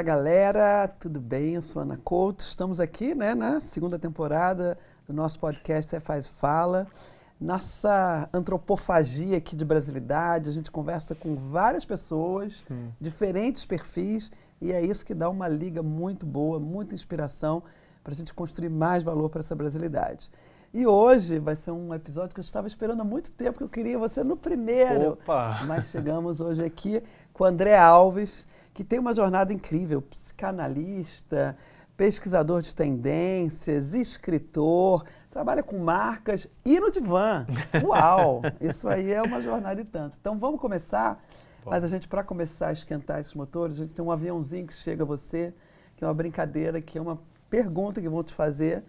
galera, tudo bem? Eu sou a Ana Couto, estamos aqui na segunda temporada do nosso podcast Você Faz Fala. Nossa antropofagia aqui de brasilidade, a gente conversa com várias pessoas, diferentes perfis, e é isso que dá uma liga muito boa, muita inspiração para a gente construir mais valor para essa brasilidade. E hoje vai ser um episódio que eu estava esperando há muito tempo, que eu queria você no primeiro. Opa! Mas chegamos hoje aqui com o André Alves, que tem uma jornada incrível, psicanalista, pesquisador de tendências, escritor, trabalha com marcas e no divã. Uau! Isso aí é uma jornada e tanto. Então vamos começar, mas a gente, para começar a esquentar esses motores, a gente tem um aviãozinho que chega a você, que é uma brincadeira, que é uma pergunta que vão te fazer,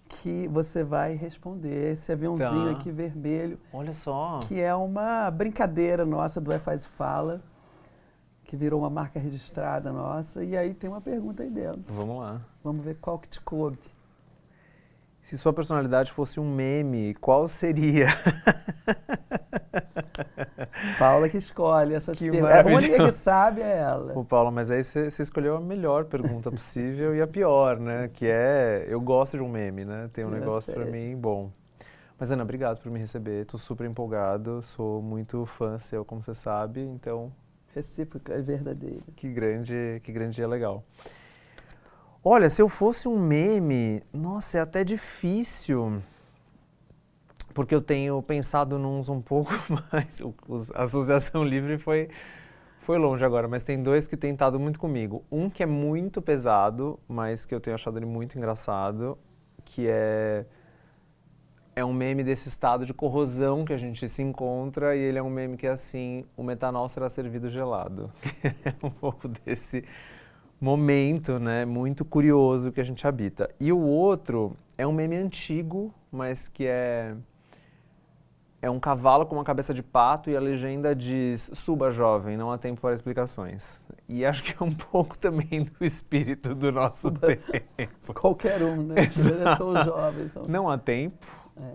que você vai responder. Esse aviãozinho aqui vermelho. Olha só. Que é uma brincadeira nossa do Faz Fala, que virou uma marca registrada nossa. E aí tem uma pergunta aí dentro. Vamos lá. Vamos ver qual que te coube. Se sua personalidade fosse um meme, qual seria? Paula que escolhe essas Que perguntas. A maravilhoso. única que sabe é ela. Ô, Paulo, mas aí você escolheu a melhor pergunta possível e a pior, né? Que é, eu gosto de um meme, né? Tem um Eu negócio sei. pra mim bom. Mas, Ana, obrigado por me receber. Tô super empolgado, sou muito fã seu, como você sabe. Então, Recíproca é verdadeira. que grande dia legal. Olha, se eu fosse um meme, nossa, é até difícil, porque eu tenho pensado nuns um pouco mais. A Associação Livre foi longe agora, mas tem dois que têm estado muito comigo. Um que é muito pesado, mas que eu tenho achado ele muito engraçado, que é um meme desse estado de corrosão que a gente se encontra, e ele é um meme que é assim: o metanol será servido gelado. É um pouco desse momento, né, muito curioso que a gente habita. E o outro é um meme antigo, mas que é um cavalo com uma cabeça de pato e a legenda diz: suba, jovem, não há tempo para explicações. E acho que é um pouco também do espírito do nosso tempo. Qualquer um, né? Eu sou jovem. Não há tempo,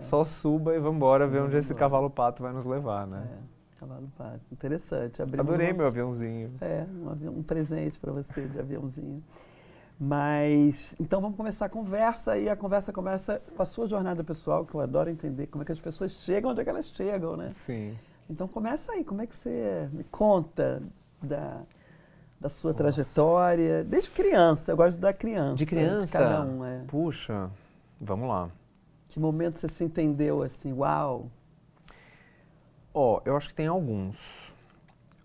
só suba e vamos embora ver onde esse embora. cavalo pato vai nos levar, né? Cavalo pato. Interessante. Adorei meu aviãozinho. Um presente para você de aviãozinho. Mas, então vamos começar a conversa, e a conversa começa com a sua jornada pessoal, que eu adoro entender como é que as pessoas chegam onde é que elas chegam, né? Sim. Então começa aí, como é que você me conta da sua Nossa. trajetória, desde criança, eu gosto da criança. De criança? De cada um, Puxa, vamos lá. Que momento você se entendeu assim, uau? Eu acho que tem alguns.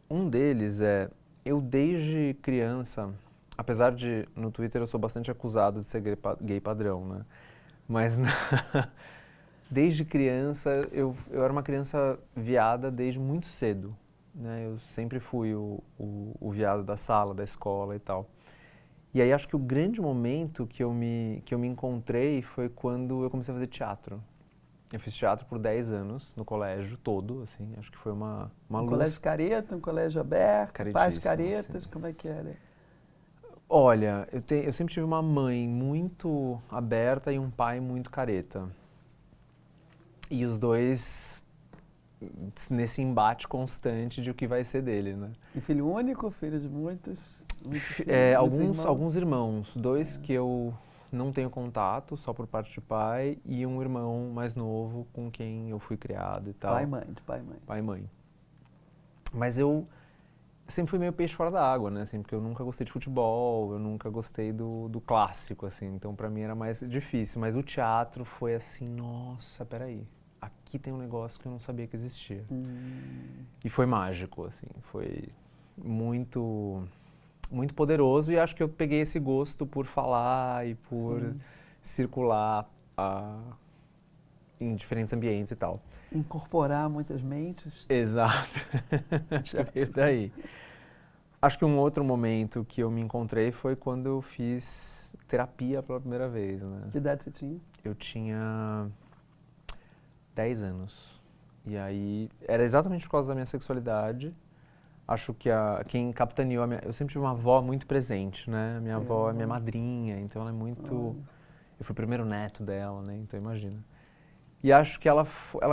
Um deles é, eu desde criança, apesar de no Twitter eu sou bastante acusado de ser gay padrão, né? Mas desde criança, eu era uma criança viada desde muito cedo, né? Eu sempre fui o viado da sala, da escola e tal. E aí acho que o grande momento que eu me encontrei foi quando eu comecei a fazer teatro. Eu fiz teatro por 10 anos, no colégio todo, assim, acho que foi uma luz. Colégio careta, um colégio aberto, pais Caretíssimo, caretas, sim. como é que era? Olha, eu sempre tive uma mãe muito aberta e um pai muito careta. E os dois nesse embate constante de o que vai ser dele, né? E filho único, filho de muitos? Alguns irmãos, dois que eu não tenho contato, só por parte de pai, e um irmão mais novo com quem eu fui criado e tal. Pai e mãe, de pai e mãe. Pai e mãe. Mas eu sempre fui meio peixe fora da água, né? Assim, porque eu nunca gostei de futebol, eu nunca gostei do clássico, assim. Então, pra mim era mais difícil. Mas o teatro foi assim, nossa, peraí. Aqui tem um negócio que eu não sabia que existia. E foi mágico, assim. Foi muito, muito poderoso, e acho que eu peguei esse gosto por falar e por circular em diferentes ambientes e tal. Incorporar muitas mentes. Exato. Acho que veio daí. Acho que um outro momento que eu me encontrei foi quando eu fiz terapia pela primeira vez, né? Que idade você tinha? Eu tinha 10 anos. E aí, era exatamente por causa da minha sexualidade. Acho que quem capitaneou eu sempre tive uma avó muito presente, né? Minha avó é minha madrinha, então ela é muito... Eu fui o primeiro neto dela, né? Então imagina. E acho que ela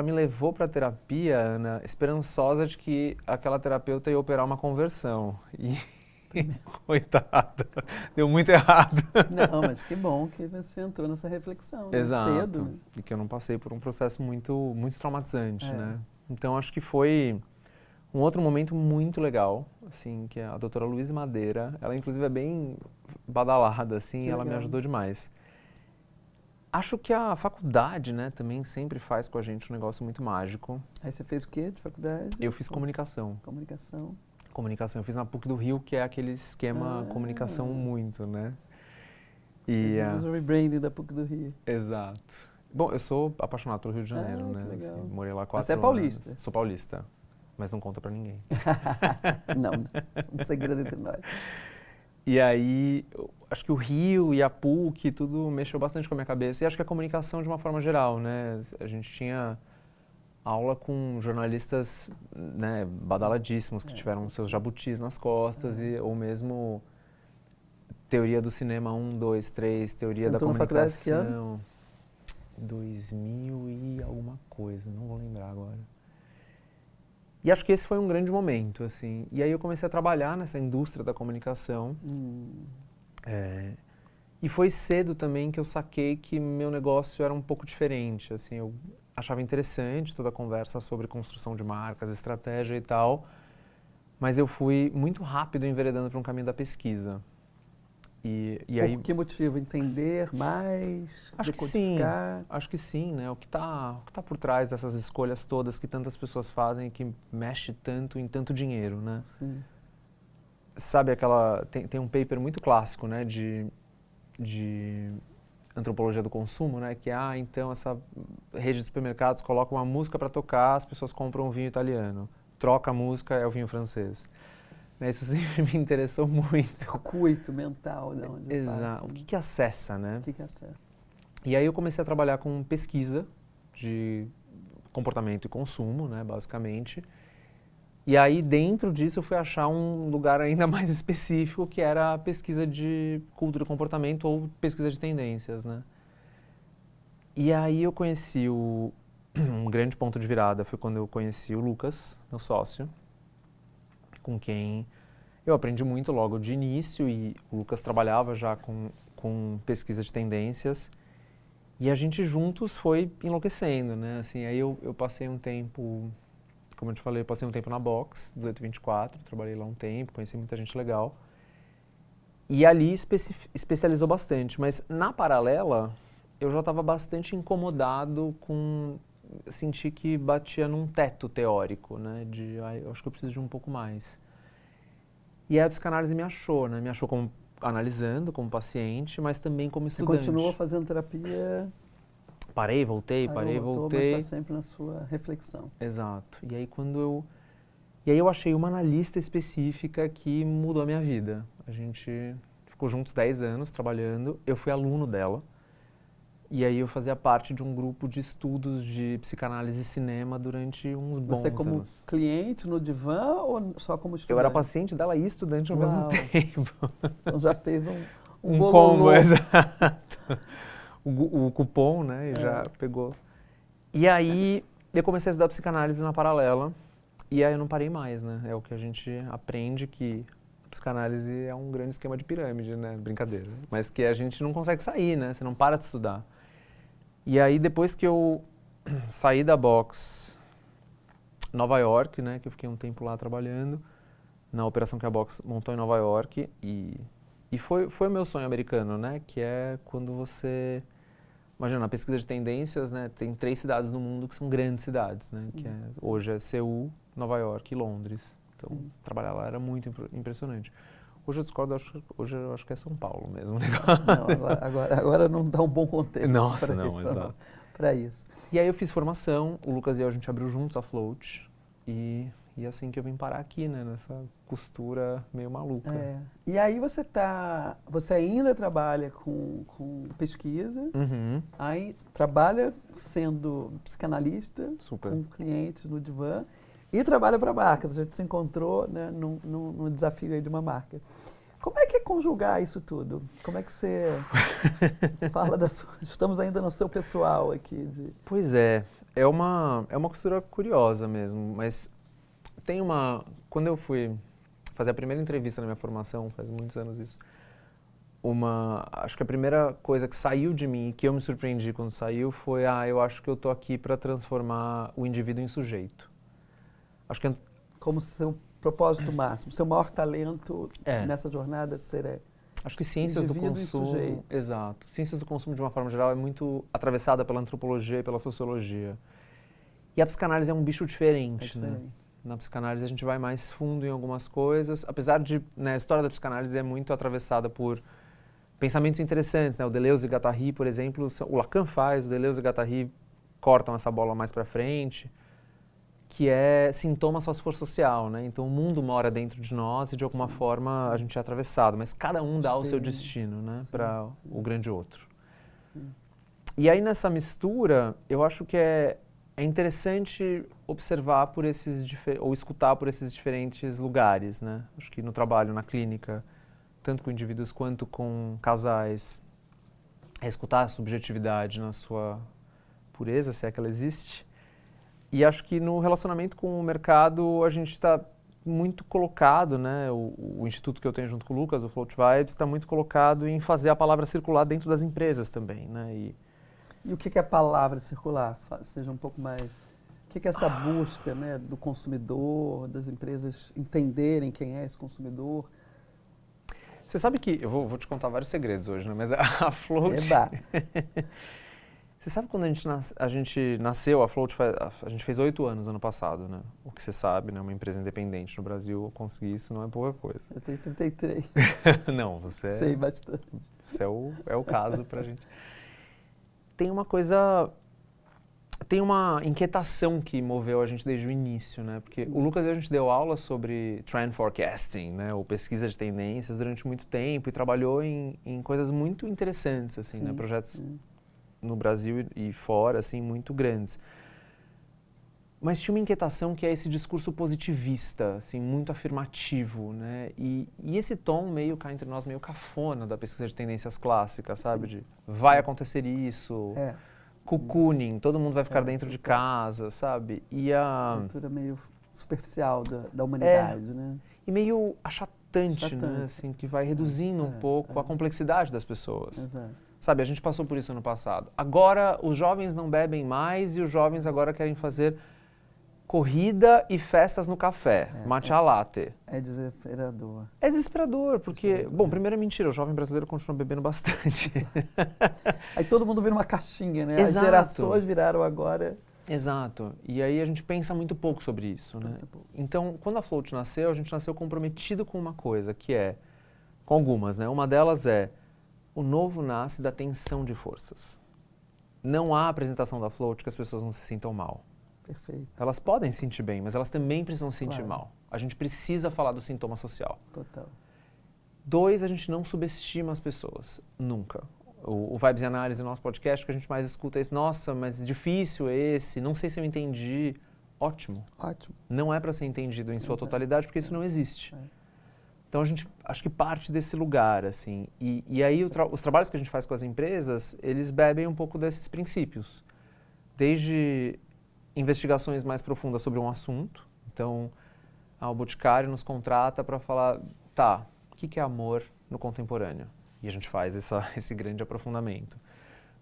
me levou para a terapia, Ana, esperançosa de que aquela terapeuta ia operar uma conversão. Coitada, deu muito errado. Não, mas que bom que você entrou nessa reflexão, né? Exato, Cedo. Né? e que eu não passei por um processo muito traumatizante, É. né? Então acho que foi um outro momento muito legal, assim, que a doutora Luísa Madeira, ela inclusive é bem badalada, assim, Que ela me legal. ajudou demais. Acho que a faculdade, né, também sempre faz com a gente um negócio muito mágico. Aí você fez o quê de faculdade? Eu fiz comunicação. Comunicação. Comunicação, eu fiz na PUC do Rio, que é aquele esquema comunicação muito, né? E, Fizemos o rebranding da PUC do Rio. exato. Bom, eu sou apaixonado pelo Rio de Janeiro, Que né? legal. Assim, morei lá 4 Você é paulista? anos. Sou paulista, mas não conta pra ninguém. Não, um segredo entre nós. E aí, acho que o Rio e a PUC, tudo mexeu bastante com a minha cabeça. E acho que a comunicação de uma forma geral, né? A gente tinha aula com jornalistas, né, badaladíssimos, que tiveram seus jabutis nas costas, ou mesmo teoria do cinema 1, 2, 3, teoria Você da entrou na comunicação. faculdade que ano? 2000 e alguma coisa, não vou lembrar agora. E acho que esse foi um grande momento, assim. E aí eu comecei a trabalhar nessa indústria da comunicação. E foi cedo também que eu saquei que meu negócio era um pouco diferente, assim. Eu achava interessante toda a conversa sobre construção de marcas, estratégia e tal, mas eu fui muito rápido enveredando para um caminho da pesquisa. E aí, Por que motivo? Entender mais? acho que sim, né? O que tá por trás dessas escolhas todas que tantas pessoas fazem e que mexe tanto em tanto dinheiro, né? Sim. Sabe aquela... Tem um paper muito clássico, né? De antropologia do consumo, né? Que, então essa rede de supermercados coloca uma música para tocar, as pessoas compram um vinho italiano. Troca a música, é o vinho francês. Isso sempre me interessou muito. Circuito mental, de onde Exato. passa. O que acessa, né? O que acessa? E aí eu comecei a trabalhar com pesquisa de comportamento e consumo, né, basicamente. E aí dentro disso eu fui achar um lugar ainda mais específico, que era a pesquisa de cultura e comportamento ou pesquisa de tendências, né? E aí eu conheci um grande ponto de virada foi quando eu conheci o Lucas, meu sócio, com quem eu aprendi muito logo de início, e o Lucas trabalhava já com pesquisa de tendências, e a gente juntos foi enlouquecendo, né? Assim, aí eu passei um tempo, como eu te falei, eu passei um tempo na Box, 1824, trabalhei lá um tempo, conheci muita gente legal, e ali especializou bastante, mas na paralela eu já estava bastante incomodado com... Senti que batia num teto teórico, né, eu acho que eu preciso de um pouco mais. E aí a psicanálise me achou, né, me achou como analisando, como paciente, mas também como estudante. Você continuou fazendo terapia? Parei, voltei, voltei. Mas está sempre na sua reflexão. Exato. E aí eu achei uma analista específica que mudou a minha vida. A gente ficou juntos 10 anos trabalhando, eu fui aluno dela. E aí eu fazia parte de um grupo de estudos de psicanálise e cinema durante uns bons anos. Você como cliente no divã ou só como estudante? Eu era paciente dela e estudante ao mesmo tempo. Então já fez um combo, exato. O cupom, né, já pegou. E aí eu comecei a estudar psicanálise na paralela, e aí eu não parei mais, né? É o que a gente aprende, que psicanálise é um grande esquema de pirâmide, né? Brincadeira. Mas que a gente não consegue sair, né? Você não para de estudar. E aí, depois que eu saí da Box Nova York, né? Que eu fiquei um tempo lá trabalhando, na operação que a Box montou em Nova York. E foi o meu sonho americano, né? Que é quando você... Imagina, na pesquisa de tendências, né? Tem 3 cidades no mundo que são grandes cidades, né? Que hoje é Seul, Nova York e Londres. Então, trabalhar lá era muito impressionante. Hoje eu discordo, hoje eu acho que é São Paulo mesmo o negócio. Não, agora não dá um bom contexto. Nossa, não, exato. Para isso. E aí eu fiz formação, o Lucas e eu, a gente abriu juntos a Float, e assim que eu vim parar aqui, né, nessa costura meio maluca. E aí você ainda trabalha com pesquisa, aí trabalha sendo psicanalista, com clientes no divã, e trabalha para marcas. A gente se encontrou, né, num desafio aí de uma marca. Como é que é conjugar isso tudo? Como é que você fala da sua... Estamos ainda no seu pessoal aqui. Pois é uma costura curiosa mesmo, mas tem quando eu fui fazer a primeira entrevista na minha formação, faz muitos anos isso. Acho que a primeira coisa que saiu de mim, que eu me surpreendi quando saiu, foi, eu acho que eu tô aqui para transformar o indivíduo em sujeito. Acho que como seu propósito máximo, seu maior talento nessa jornada ser acho que ciências do consumo, exato. Ciências do consumo de uma forma geral é muito atravessada pela antropologia e pela sociologia. E a psicanálise é um bicho diferente, né? Na psicanálise a gente vai mais fundo em algumas coisas, apesar de, né, a história da psicanálise é muito atravessada por pensamentos interessantes, né? O Deleuze e Guattari, por exemplo, o Lacan faz, o Deleuze e Guattari cortam essa bola mais para frente, que é sintoma sociosocial, né? Então o mundo mora dentro de nós e de alguma forma a gente é atravessado, mas cada um dá o seu destino, né, para o grande outro. E aí nessa mistura, eu acho que é interessante observar por ou escutar por esses diferentes lugares, né? Acho que no trabalho, na clínica, tanto com indivíduos quanto com casais, é escutar a subjetividade na sua pureza, se é que ela existe. E acho que no relacionamento com o mercado a gente está muito colocado, né? O instituto que eu tenho junto com o Lucas, o Float Vibes, está muito colocado em fazer a palavra circular dentro das empresas também, né? E o que é a palavra circular? Seja um pouco mais... O que é essa busca, né, do consumidor, das empresas entenderem quem é esse consumidor? Você sabe que... Eu vou te contar vários segredos hoje, né? Mas a Float... Você sabe quando a gente nasceu, a Float, a gente fez 8 anos ano passado, né? O que você sabe, né? Uma empresa independente no Brasil, conseguir isso não é pouca coisa. Eu tenho 33. Não, você... Sei bastante. Você é o caso pra gente. Tem uma coisa... Tem uma inquietação que moveu a gente desde o início, né? Porque o Lucas e a gente deu aula sobre trend forecasting, né? Ou pesquisa de tendências durante muito tempo e trabalhou em coisas muito interessantes, assim, né? Projetos... no Brasil e fora, assim, muito grandes. Mas tinha uma inquietação que é esse discurso positivista, assim, muito afirmativo, né? E esse tom meio cá entre nós, meio cafona da pesquisa de tendências clássicas, sabe? De vai acontecer isso, cocooning, todo mundo vai ficar dentro de casa, sabe? E a cultura meio superficial da humanidade, né? E meio achatante, né? Assim, que vai reduzindo um pouco a complexidade das pessoas. Exato. Sabe, a gente passou por isso ano passado. Agora, os jovens não bebem mais e os jovens agora querem fazer corrida e festas no café, matcha latte. É desesperador. É desesperador, porque... Bom, primeiro é mentira, o jovem brasileiro continua bebendo bastante. Aí todo mundo vira uma caixinha, né? Exato. As gerações viraram agora... Exato. E aí a gente pensa muito pouco sobre isso, né? Então, quando a Float nasceu, a gente nasceu comprometido com uma coisa, que é... Com algumas, né? Uma delas é... O novo nasce da tensão de forças. Não há apresentação da Float que as pessoas não se sintam mal. Perfeito. Elas podem se sentir bem, mas elas também precisam se sentir mal. A gente precisa falar do sintoma social. Total. 2, a gente não subestima as pessoas. Nunca. O Vibes e Análise, o nosso podcast, que a gente mais escuta é esse. Nossa, mas difícil esse, não sei se eu entendi. Ótimo. Ótimo. Não é para ser entendido em sua totalidade, porque isso não existe. Então, a gente acho que parte desse lugar, assim. E aí, os trabalhos que a gente faz com as empresas, eles bebem um pouco desses princípios. Desde investigações mais profundas sobre um assunto. Então, o Boticário nos contrata para falar, o que é amor no contemporâneo? E a gente faz esse grande aprofundamento.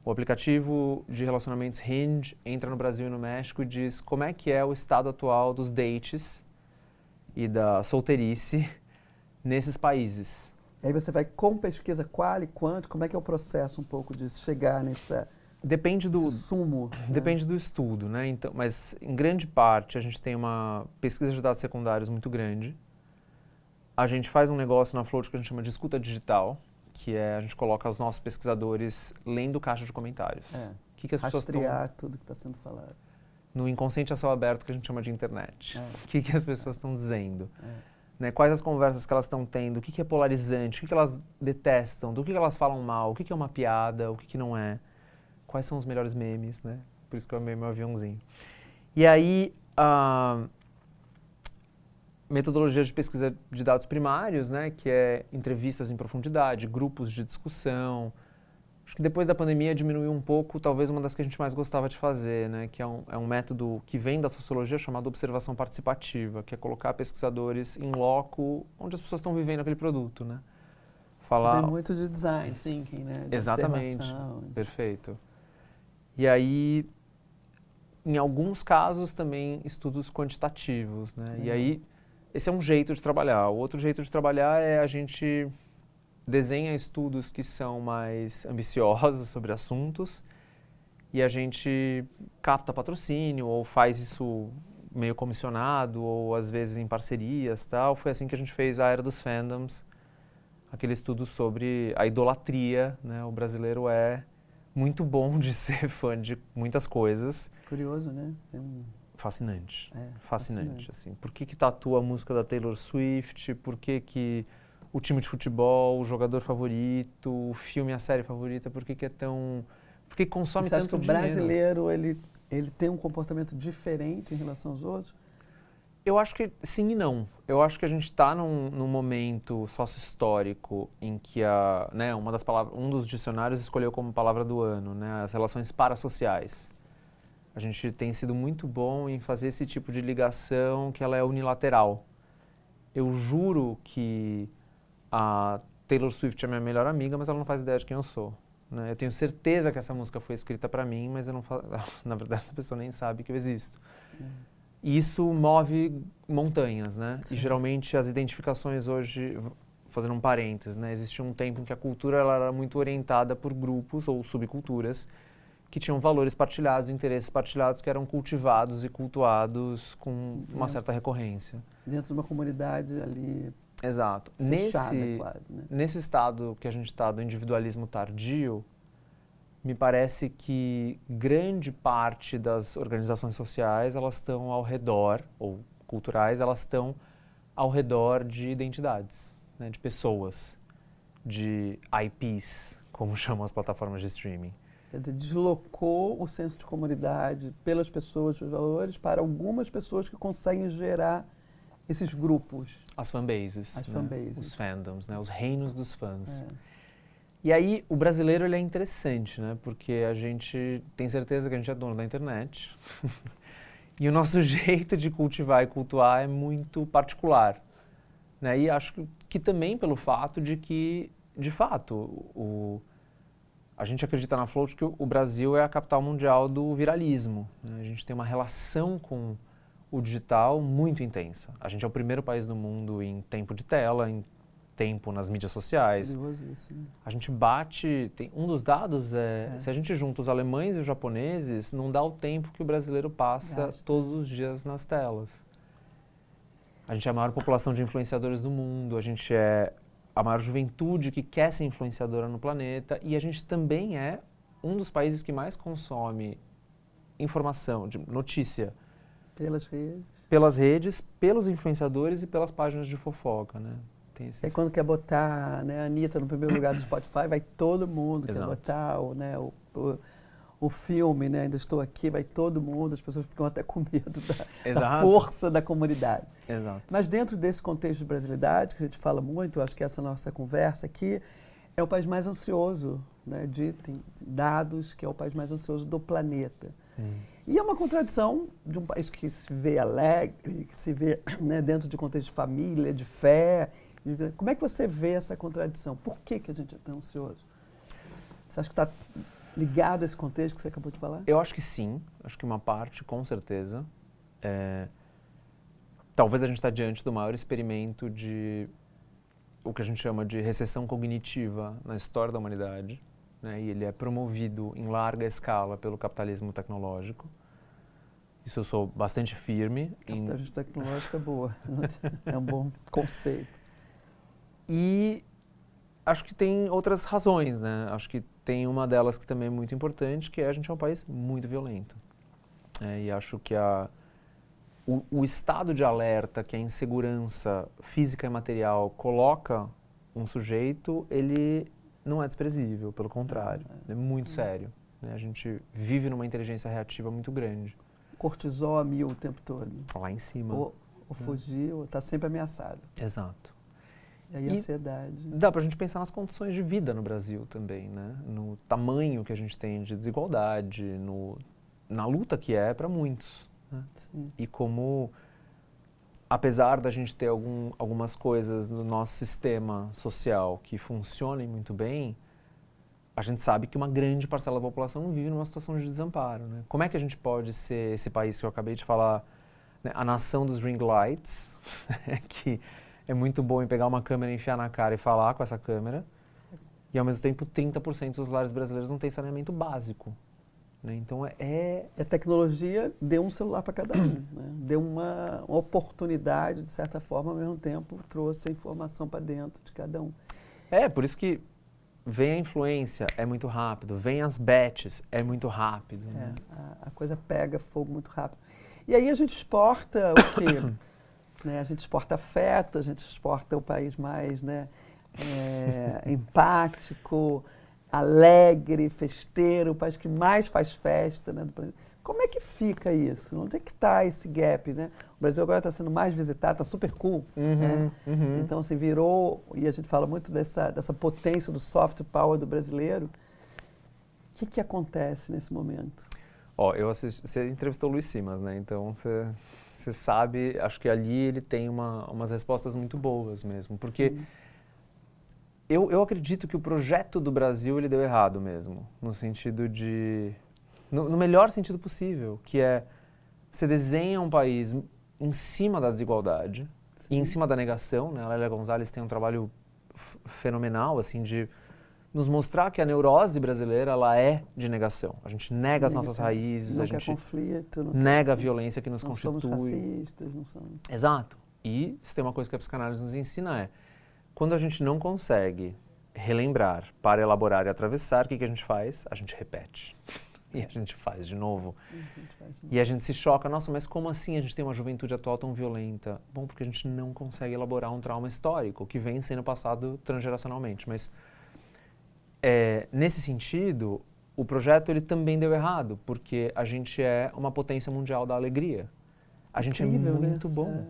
O aplicativo de relacionamentos Hinge entra no Brasil e no México e diz como é que é o estado atual dos dates e da solteirice nesses países. E aí você vai com pesquisa qual e quanto, como é que é o processo um pouco de chegar nessa... Depende do sumo. Depende do estudo, né? Então, mas em grande parte a gente tem uma pesquisa de dados secundários muito grande. A gente faz um negócio na Float que a gente chama de escuta digital, que é a gente coloca os nossos pesquisadores lendo caixa de comentários. O que as pessoas rastrear tudo que está sendo falado. No inconsciente a céu aberto que a gente chama de internet. O que as pessoas estão dizendo. Né, quais as conversas que elas estão tendo, o que é polarizante, o que elas detestam, do que elas falam mal, o que é uma piada, o que não é, quais são os melhores memes, né? Por isso que eu amei meu aviãozinho. E aí, metodologias de pesquisa de dados primários, né, que é entrevistas em profundidade, grupos de discussão, Acho que depois da pandemia diminuiu um pouco, talvez uma das que a gente mais gostava de fazer, né? Que é um método que vem da sociologia chamado observação participativa, que é colocar pesquisadores em loco onde as pessoas estão vivendo aquele produto, né? Falar... Vem muito de design thinking, né? De exatamente, observação. Perfeito. E aí, em alguns casos também estudos quantitativos, né? E aí, esse é um jeito de trabalhar. O outro jeito de trabalhar é a gente desenha estudos que são mais ambiciosos sobre assuntos e a gente capta patrocínio ou faz isso meio comissionado ou às vezes em parcerias, tal. Foi assim que a gente fez a Era dos Fandoms, aquele estudo sobre a idolatria, né? O brasileiro é muito bom de ser fã de muitas coisas. Curioso, né? Fascinante. Fascinante, assim. Por que tatua a música da Taylor Swift? Por que o time de futebol, o jogador favorito, o filme, a série favorita, por que é tão... Por que consome tanto dinheiro? Você acha que o brasileiro, ele tem um comportamento diferente em relação aos outros? Eu acho que sim e não. Eu acho que a gente está num momento sócio-histórico em que uma das palavras, um dos dicionários escolheu como palavra do ano, né, as relações parassociais. A gente tem sido muito bom em fazer esse tipo de ligação que ela é unilateral. Eu juro que a Taylor Swift é minha melhor amiga, mas ela não faz ideia de quem eu sou. Né? Eu tenho certeza que essa música foi escrita para mim, mas eu não na verdade a pessoa nem sabe que eu existo. E isso move montanhas, né? Sim. E geralmente as identificações hoje, fazendo um parênteses, né? Existia um tempo em que a cultura ela era muito orientada por grupos ou subculturas que tinham valores partilhados, interesses partilhados que eram cultivados e cultuados com uma certa recorrência. Dentro de uma comunidade ali... Exato. Fechada, quase, né? Nesse estado que a gente está do individualismo tardio, me parece que grande parte das organizações sociais, elas estão ao redor, ou culturais, elas estão ao redor de identidades, né, de pessoas, de IPs, como chamam as plataformas de streaming. Quer dizer, deslocou o senso de comunidade pelas pessoas, os valores, para algumas pessoas que conseguem gerar esses grupos. As fanbases. As fanbases. Os fandoms, né, os reinos dos fãs. E aí, o brasileiro ele é interessante, né? Porque a gente tem certeza que a gente é dono da internet. E o nosso jeito de cultivar e cultuar é muito particular. Né? E acho que também pelo fato de que, de fato, a gente acredita na Float que o Brasil é a capital mundial do viralismo. Né? A gente tem uma relação com o digital muito intensa. A gente é o primeiro país do mundo em tempo de tela, em tempo nas mídias sociais. Isso, né? A gente bate... um dos dados se a gente junta os alemães e os japoneses, não dá o tempo que o brasileiro passa todos os dias nas telas. A gente é a maior população de influenciadores do mundo, a gente é a maior juventude que quer ser influenciadora no planeta e a gente também é um dos países que mais consome informação, de notícia. Pelas redes, pelos influenciadores e pelas páginas de fofoca, né? E quando quer botar, né, a Anitta no primeiro lugar do Spotify, vai todo mundo. Exato. Quer botar o filme, né, Ainda Estou Aqui, vai todo mundo, as pessoas ficam até com medo da força da comunidade. Exato. Mas dentro desse contexto de brasilidade, que a gente fala muito, eu acho que essa nossa conversa aqui, é o país mais ansioso, né, tem dados que é o país mais ansioso do planeta. E é uma contradição de um país que se vê alegre, que se vê, né, dentro de contexto de família, de fé. Como é que você vê essa contradição? Por que a gente é tão ansioso? Você acha que está ligado a esse contexto que você acabou de falar? Eu acho que sim. Acho que uma parte, com certeza. Talvez a gente está diante do maior experimento de o que a gente chama de recessão cognitiva na história da humanidade. Né? E ele é promovido em larga escala pelo capitalismo tecnológico. Isso eu sou bastante firme. Capitalismo tecnológico é boa. É um bom conceito. E acho que tem outras razões, né? Acho que tem uma delas que também é muito importante, que a gente é um país muito violento. E acho que o estado de alerta que a insegurança física e material coloca um sujeito, ele não é desprezível, pelo contrário, é muito sério. Né? A gente vive numa inteligência reativa muito grande. Cortisol a 1000 o tempo todo. Lá em cima. Ou fugir, ou está sempre ameaçado. Exato. E aí a ansiedade. Dá pra gente pensar nas condições de vida no Brasil também, né? No tamanho que a gente tem de desigualdade, na luta que é para muitos. Né? E como, apesar da gente ter algumas coisas no nosso sistema social que funcionem muito bem, a gente sabe que uma grande parcela da população vive numa situação de desamparo. Né? Como é que a gente pode ser esse país que eu acabei de falar, né? A nação dos ring lights, que é muito bom em pegar uma câmera, enfiar na cara e falar com essa câmera, e ao mesmo tempo 30% dos lares brasileiros não têm saneamento básico. Né? Então A tecnologia deu um celular para cada um, né? Deu uma oportunidade, de certa forma, ao mesmo tempo trouxe a informação para dentro de cada um. Por isso que vem a influência, é muito rápido, vem as bets, é muito rápido. Né? A coisa pega fogo muito rápido. E aí a gente exporta o quê? Né? A gente exporta afeto, a gente exporta o país mais, né, empático, alegre, festeiro, o país que mais faz festa. Né, como é que fica isso? Onde é que está esse gap? Né? O Brasil agora está sendo mais visitado, está super cool. Né? Então, assim, virou, e a gente fala muito dessa potência do soft power do brasileiro. O que acontece nesse momento? Você entrevistou o Luiz Simas, né? Então, você sabe, acho que ali ele tem umas respostas muito boas mesmo, porque eu acredito que o projeto do Brasil ele deu errado mesmo, no sentido de, no melhor sentido possível, que é você desenha um país em cima da desigualdade e em cima da negação, né? A Lélia Gonzalez tem um trabalho fenomenal, assim, de nos mostrar que a neurose brasileira ela é de negação. A gente nega as nossas raízes, a gente conflito, nega a violência que nos constitui. Não somos racistas, não somos... Exato. E se tem uma coisa que a psicanálise nos ensina quando a gente não consegue relembrar, para elaborar e atravessar, o que a gente faz? A gente repete. E a gente faz de novo. E a gente se choca, nossa, mas como assim a gente tem uma juventude atual tão violenta? Bom, porque a gente não consegue elaborar um trauma histórico que vem sendo passado transgeracionalmente. Mas nesse sentido, o projeto ele também deu errado, porque a gente é uma potência mundial da alegria. A gente é muito bom.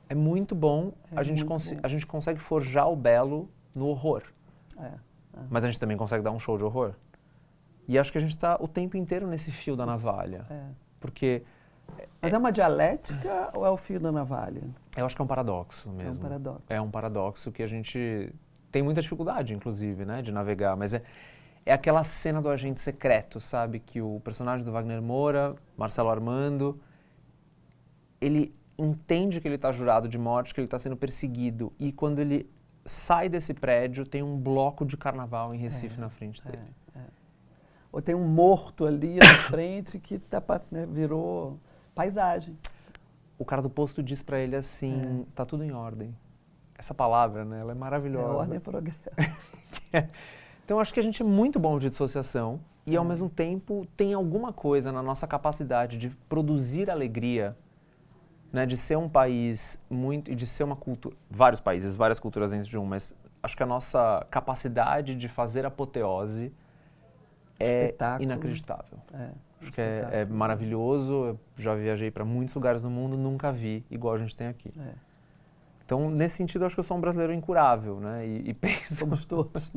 É muito bom. A gente consegue forjar o belo no horror. Mas a gente também consegue dar um show de horror. E acho que a gente está o tempo inteiro nesse fio da navalha. Porque... Mas é uma dialética ou é o fio da navalha? Eu acho que é um paradoxo mesmo. É um paradoxo. É um paradoxo que a gente tem muita dificuldade, inclusive, né, de navegar. Mas é aquela cena do agente secreto, sabe? Que o personagem do Wagner Moura, Marcelo Armando, ele entende que ele está jurado de morte, que ele está sendo perseguido. E quando ele sai desse prédio, tem um bloco de carnaval em Recife na frente dele. Ou tem um morto ali na frente que virou paisagem. O cara do posto diz para ele assim, tá tudo em ordem. Essa palavra, né, ela é maravilhosa. Ordem e progresso. Então, acho que a gente é muito bom de dissociação e, ao mesmo tempo, tem alguma coisa na nossa capacidade de produzir alegria, né, de ser um país muito, e de ser uma cultura, vários países, várias culturas dentro de um, mas acho que a nossa capacidade de fazer apoteose é inacreditável. Acho que é maravilhoso, eu já viajei para muitos lugares no mundo, nunca vi igual a gente tem aqui. Então, nesse sentido, acho que eu sou um brasileiro incurável, né? E penso... Somos todos.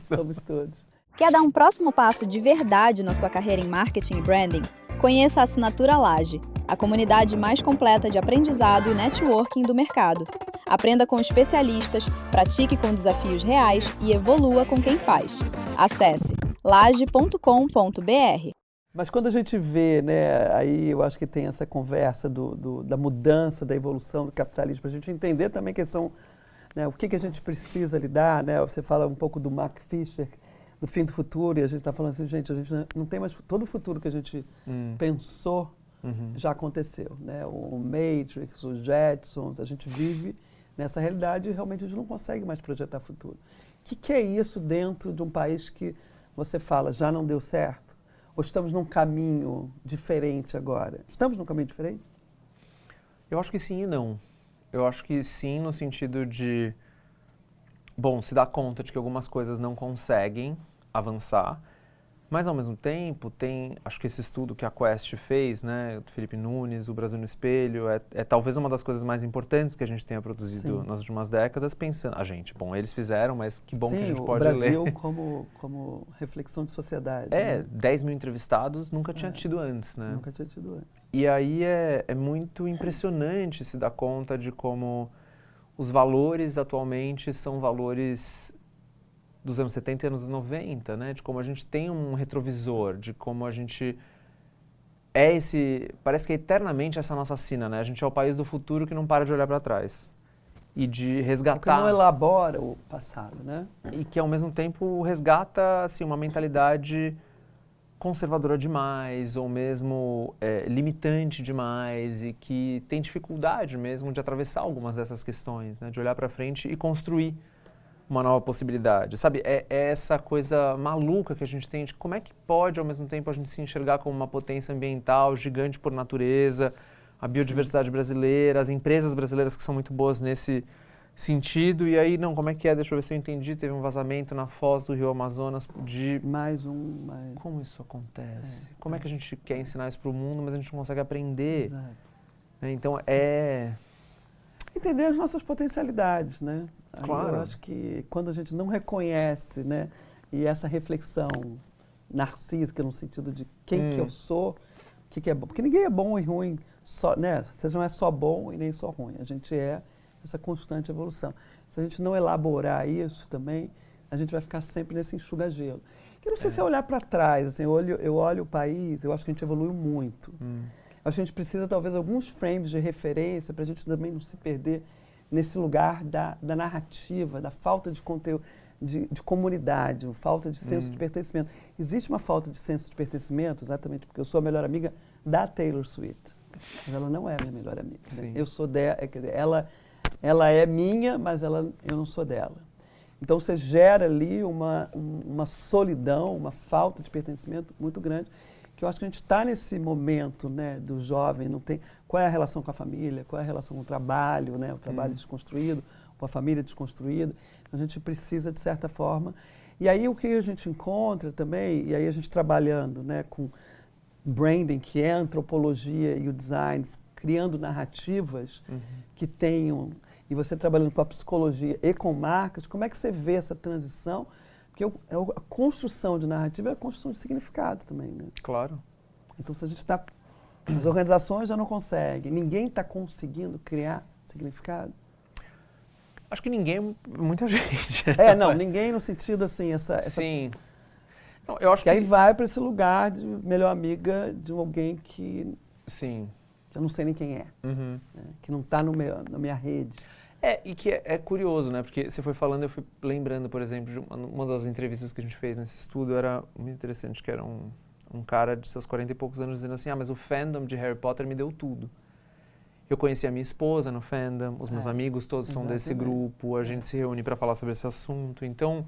Somos todos. Quer dar um próximo passo de verdade na sua carreira em marketing e branding? Conheça a Assinatura Laje, a comunidade mais completa de aprendizado e networking do mercado. Aprenda com especialistas, pratique com desafios reais e evolua com quem faz. Acesse laje.com.br. Mas quando a gente vê, né, aí eu acho que tem essa conversa da mudança, da evolução do capitalismo, para a gente entender também que são, né, o que a gente precisa lidar, né? Você fala um pouco do Mark Fisher, do fim do futuro, e a gente está falando assim, gente, a gente não tem mais... Todo o futuro que a gente pensou já aconteceu, né? O Matrix, os Jetsons, a gente vive nessa realidade e realmente a gente não consegue mais projetar futuro. O que é isso dentro de um país que você fala, já não deu certo? Ou estamos num caminho diferente agora? Estamos num caminho diferente? Eu acho que sim e não. Eu acho que sim no sentido de, bom, se dar conta de que algumas coisas não conseguem avançar, Mas, ao mesmo tempo, tem, acho que esse estudo que a Quest fez, né, do Felipe Nunes, o Brasil no Espelho, é talvez uma das coisas mais importantes que a gente tenha produzido nas últimas décadas, pensando... Bom, eles fizeram, mas que bom que a gente pode ler. Sim, o Brasil como reflexão de sociedade. É, né? 10 mil entrevistados nunca tinha tido antes, né? Nunca tinha tido antes. E aí é muito impressionante se dar conta de como os valores atualmente são valores dos anos 70 e anos 90, né? De como a gente tem um retrovisor, de como a gente parece que é eternamente essa nossa sina, né? A gente é o país do futuro que não para de olhar para trás. E de resgatar... Que não elabora o passado, né? E que, ao mesmo tempo, resgata, assim, uma mentalidade conservadora demais, ou mesmo limitante demais, e que tem dificuldade mesmo de atravessar algumas dessas questões, né? De olhar para frente e construir uma nova possibilidade, sabe? É essa coisa maluca que a gente tem de como é que pode, ao mesmo tempo, a gente se enxergar como uma potência ambiental gigante por natureza, a biodiversidade brasileira, as empresas brasileiras que são muito boas nesse sentido, e aí, não, como é que é? Deixa eu ver se eu entendi, teve um vazamento na foz do Rio Amazonas de... Como isso acontece? Como é que a gente quer ensinar isso para o mundo, mas a gente não consegue aprender? Exato. Então, entender as nossas potencialidades, né? Claro. Eu acho que quando a gente não reconhece, né, e essa reflexão narcísica no sentido de quem que eu sou, o que é bom, porque ninguém é bom e ruim, só, né? Você não é só bom e nem só ruim, a gente é essa constante evolução. Se a gente não elaborar isso também, a gente vai ficar sempre nesse enxuga-gelo. Que não sei se é olhar para trás, assim, eu olho o país, eu acho que a gente evoluiu muito. Acho que a gente precisa, talvez, alguns frames de referência para a gente também não se perder nesse lugar da narrativa, da falta de conteúdo, de comunidade, falta de senso de pertencimento. Existe uma falta de senso de pertencimento, exatamente porque eu sou a melhor amiga da Taylor Swift. Mas ela não é a minha melhor amiga. Né? Eu sou dela, ela é minha, mas eu não sou dela. Então você gera ali uma solidão, uma falta de pertencimento muito grande, que eu acho que a gente está nesse momento, né, do jovem, não tem qual é a relação com a família, qual é a relação com o trabalho, né, o trabalho desconstruído, com a família desconstruída. Então, a gente precisa, de certa forma. E aí o que a gente encontra também, e aí a gente trabalhando, né, com branding, que é a antropologia e o design, criando narrativas que tenham, e você trabalhando com a psicologia e com marcas, como é que você vê essa transição? Porque a construção de narrativa é a construção de significado também, né? Claro. Então, se a gente está... As organizações já não conseguem, ninguém está conseguindo criar significado. Acho que ninguém, muita gente. Ninguém no sentido assim, Sim. Não, eu acho que aí vai para esse lugar de melhor amiga de alguém que... Sim. Que eu não sei nem quem é, né? Que não está na minha rede. E que é curioso, né? Porque você foi falando, eu fui lembrando, por exemplo, de uma das entrevistas que a gente fez nesse estudo, era muito interessante, que era um cara de seus 40 e poucos anos dizendo assim, mas o fandom de Harry Potter me deu tudo. Eu conheci a minha esposa no fandom, os meus amigos todos são desse grupo, a gente se reúne para falar sobre esse assunto. Então,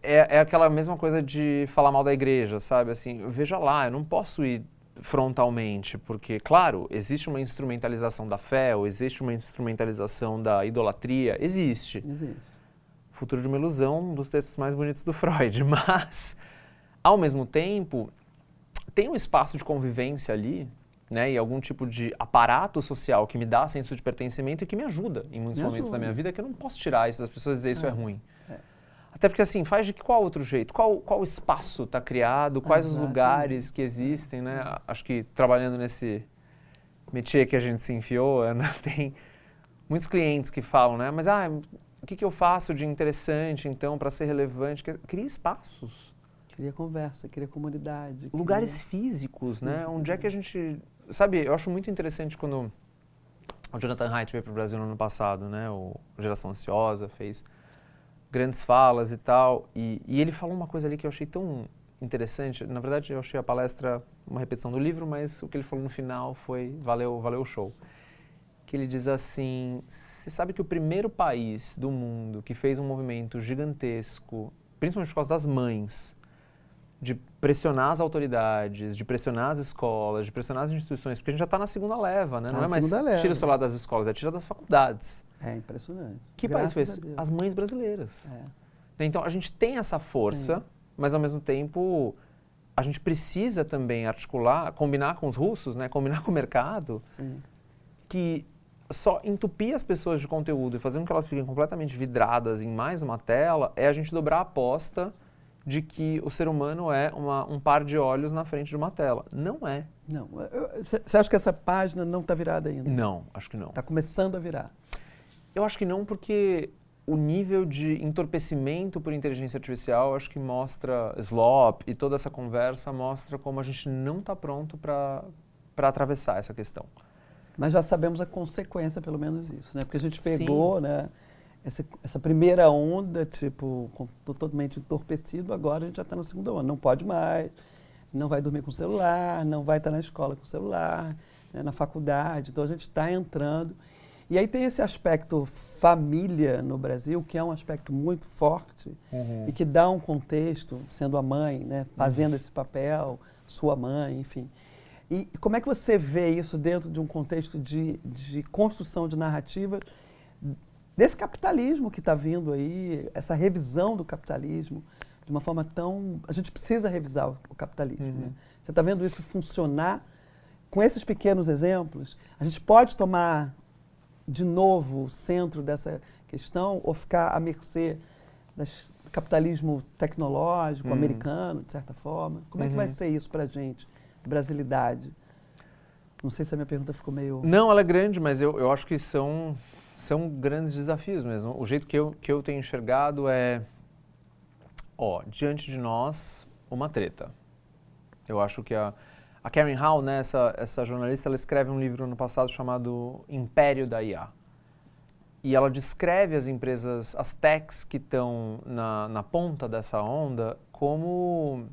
é aquela mesma coisa de falar mal da igreja, sabe? Assim, veja lá, eu não posso ir frontalmente, porque, claro, existe uma instrumentalização da fé, ou existe uma instrumentalização da idolatria, existe. Futuro de uma Ilusão, um dos textos mais bonitos do Freud, mas, ao mesmo tempo, tem um espaço de convivência ali, né, e algum tipo de aparato social que me dá senso de pertencimento e que me ajuda em muitos momentos da minha vida, que eu não posso tirar isso das pessoas e dizer isso é ruim. Até porque, assim, faz de qual outro jeito? Qual espaço está criado? Quais os lugares que existem, né? Acho que trabalhando nesse métier que a gente se enfiou, Ana, tem muitos clientes que falam, né? Mas, o que eu faço de interessante, então, para ser relevante? Cria espaços. Cria conversa, cria comunidade. Lugares físicos, né? Onde é que a gente... Sabe, eu acho muito interessante quando o Jonathan Haidt veio para o Brasil no ano passado, né? O Geração Ansiosa fez grandes falas e tal, e ele falou uma coisa ali que eu achei tão interessante. Na verdade, eu achei a palestra uma repetição do livro, mas o que ele falou no final foi valeu o show. Que ele diz assim, você sabe que o primeiro país do mundo que fez um movimento gigantesco, principalmente por causa das mães, de pressionar as autoridades, de pressionar as escolas, de pressionar as instituições, porque a gente já está na segunda leva, né? Não é mais tira o celular das escolas, é tira das faculdades. É impressionante. Que país foi esse? As mães brasileiras. Então, a gente tem essa força, mas ao mesmo tempo a gente precisa também articular, combinar com os russos, né, combinar com o mercado, Sim. que só entupir as pessoas de conteúdo e fazer com que elas fiquem completamente vidradas em mais uma tela é a gente dobrar a aposta de que o ser humano é um par de olhos na frente de uma tela. Não é. Não. Você acha que essa página não está virada ainda? Não, acho que não. Está começando a virar. Eu acho que não, porque o nível de entorpecimento por inteligência artificial, acho que mostra, slop e toda essa conversa mostra como a gente não está pronto para atravessar essa questão. Mas já sabemos a consequência, pelo menos isso, né? Porque a gente pegou, né, essa primeira onda, tipo, totalmente entorpecido, agora a gente já está na segunda onda. Não pode mais, não vai dormir com o celular, não vai estar na escola com o celular, né, na faculdade. Então a gente está entrando. E aí tem esse aspecto família no Brasil, que é um aspecto muito forte e que dá um contexto, sendo a mãe, né, fazendo esse papel, sua mãe, enfim. E como é que você vê isso dentro de um contexto de construção de narrativa desse capitalismo que está vindo aí, essa revisão do capitalismo, de uma forma tão... A gente precisa revisar o capitalismo. Né? Você está vendo isso funcionar com esses pequenos exemplos? A gente pode tomar de novo o centro dessa questão ou ficar à mercê do capitalismo tecnológico, americano, de certa forma? Como é que vai ser isso para a gente? Brasilidade. Não sei se a minha pergunta ficou meio... Não, ela é grande, mas eu acho que são grandes desafios mesmo. O jeito que eu tenho enxergado é, diante de nós, uma treta. Eu acho que a Karen Hall, né, essa jornalista, ela escreve um livro no passado chamado Império da IA. E ela descreve as empresas, as techs que estão na ponta dessa onda como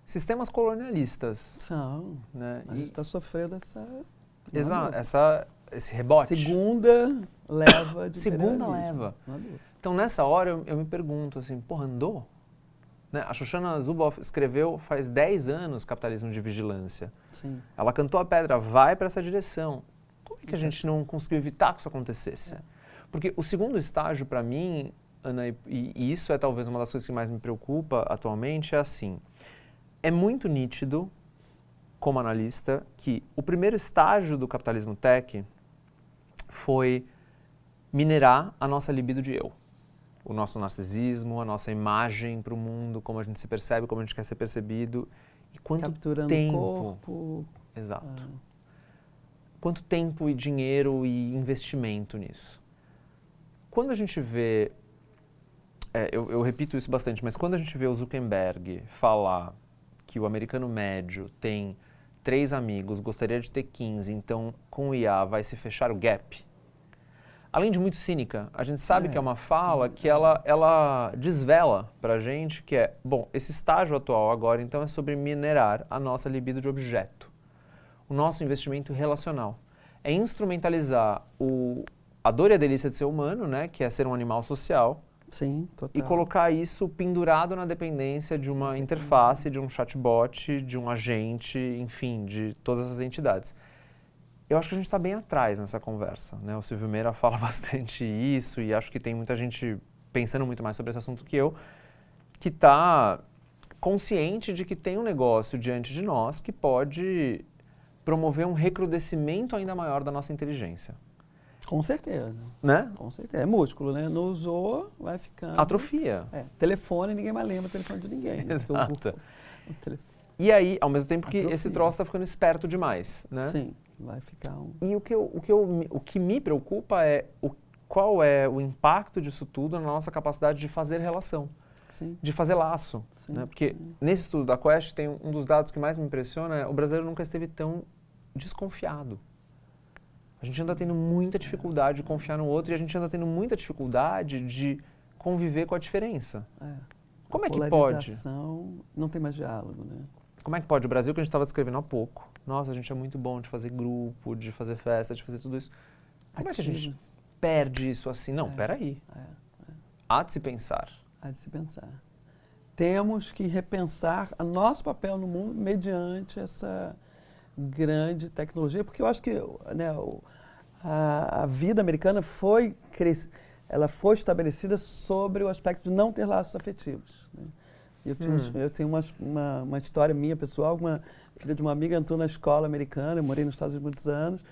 sistemas colonialistas. São. Né? A gente está sofrendo essa... Exato, esse rebote. Segunda leva de Segunda imperialismo. leva. Então, nessa hora, eu me pergunto assim, porra, andou? Né? A Shoshana Zuboff escreveu faz 10 anos Capitalismo de Vigilância. Sim. Ela cantou a pedra, vai para essa direção. Como é que a gente não conseguiu evitar que isso acontecesse? Porque o segundo estágio, para mim, Ana, e isso é talvez uma das coisas que mais me preocupa atualmente, é assim... É muito nítido, como analista, que o primeiro estágio do capitalismo tech foi minerar a nossa libido de eu. O nosso narcisismo, a nossa imagem para o mundo, como a gente se percebe, como a gente quer ser percebido. E quanto capturando tempo... o corpo. Exato. Quanto tempo e dinheiro e investimento nisso. Quando a gente vê... eu repito isso bastante, mas quando a gente vê o Zuckerberg falar que o americano médio tem 3 amigos, gostaria de ter 15, então com o IA vai se fechar o gap. Além de muito cínica, a gente sabe que é uma fala que ela desvela pra gente que é, bom, esse estágio atual agora então é sobre minerar a nossa libido de objeto. O nosso investimento relacional. É instrumentalizar a dor e a delícia de ser humano, né, que é ser um animal social, Sim, total. e colocar isso pendurado na dependência de uma interface, de um chatbot, de um agente, enfim, de todas essas entidades. Eu acho que a gente está bem atrás nessa conversa, né? O Silvio Meira fala bastante isso e acho que tem muita gente pensando muito mais sobre esse assunto que eu, que está consciente de que tem um negócio diante de nós que pode promover um recrudescimento ainda maior da nossa inteligência. Com certeza. Né? Com certeza. É músculo, né? Não usou, vai ficando... Atrofia. Telefone, ninguém mais lembra o telefone de ninguém. Né? Exato. E aí, ao mesmo tempo que esse troço está ficando esperto demais, né? Sim, vai ficar um... E o que me preocupa é qual é o impacto disso tudo na nossa capacidade de fazer relação, Sim. de fazer laço. Sim, né? Porque nesse estudo da Quest tem um dos dados que mais me impressiona é o brasileiro nunca esteve tão desconfiado. A gente anda tendo muita dificuldade de confiar no outro e a gente anda tendo muita dificuldade de conviver com a diferença. Como é que pode? Não tem mais diálogo, né? Como é que pode? O Brasil, que a gente estava descrevendo há pouco, nossa, a gente é muito bom de fazer grupo, de fazer festa, de fazer tudo isso. Como é que a gente perde isso assim? Não, peraí. Há de se pensar. Há de se pensar. Temos que repensar o nosso papel no mundo mediante essa grande tecnologia, porque eu acho que, né, a vida americana ela foi estabelecida sobre o aspecto de não ter laços afetivos. Né? Eu tenho uma história minha pessoal, uma filha de uma amiga entrou na escola americana, eu morei nos Estados Unidos muitos anos,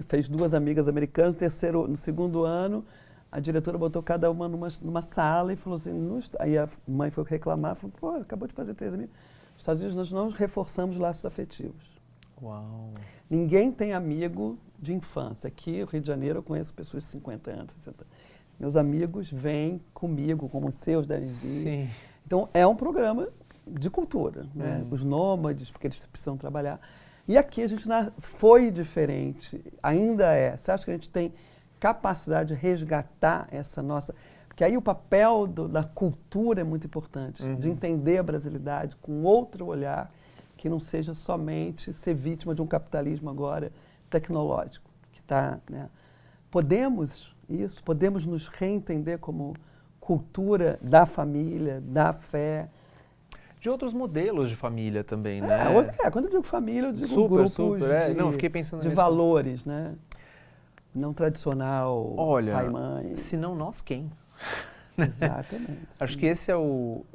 fez 2 amigas americanas, no segundo ano, a diretora botou cada uma numa sala e falou assim, aí a mãe foi reclamar, falou, pô, acabou de fazer 3 amigas. Nos Estados Unidos nós não reforçamos laços afetivos. Uau. Ninguém tem amigo de infância. Aqui, no Rio de Janeiro, eu conheço pessoas de 50 anos, 60 anos. Meus amigos vêm comigo, como os seus devem vir. Sim. Então, é um programa de cultura, né? Os nômades, porque eles precisam trabalhar. E aqui a gente foi diferente, ainda é. Você acha que a gente tem capacidade de resgatar essa nossa... Porque aí o papel da cultura é muito importante, de entender a brasilidade com outro olhar, que não seja somente ser vítima de um capitalismo agora tecnológico, que está... Né? Podemos nos reentender como cultura da família, da fé. De outros modelos de família também, né? Quando eu digo família, eu digo super, grupos super, não, fiquei pensando de nisso. valores, né? Não tradicional, olha, pai e mãe. Se não nós, quem? Exatamente. Acho que esse é o...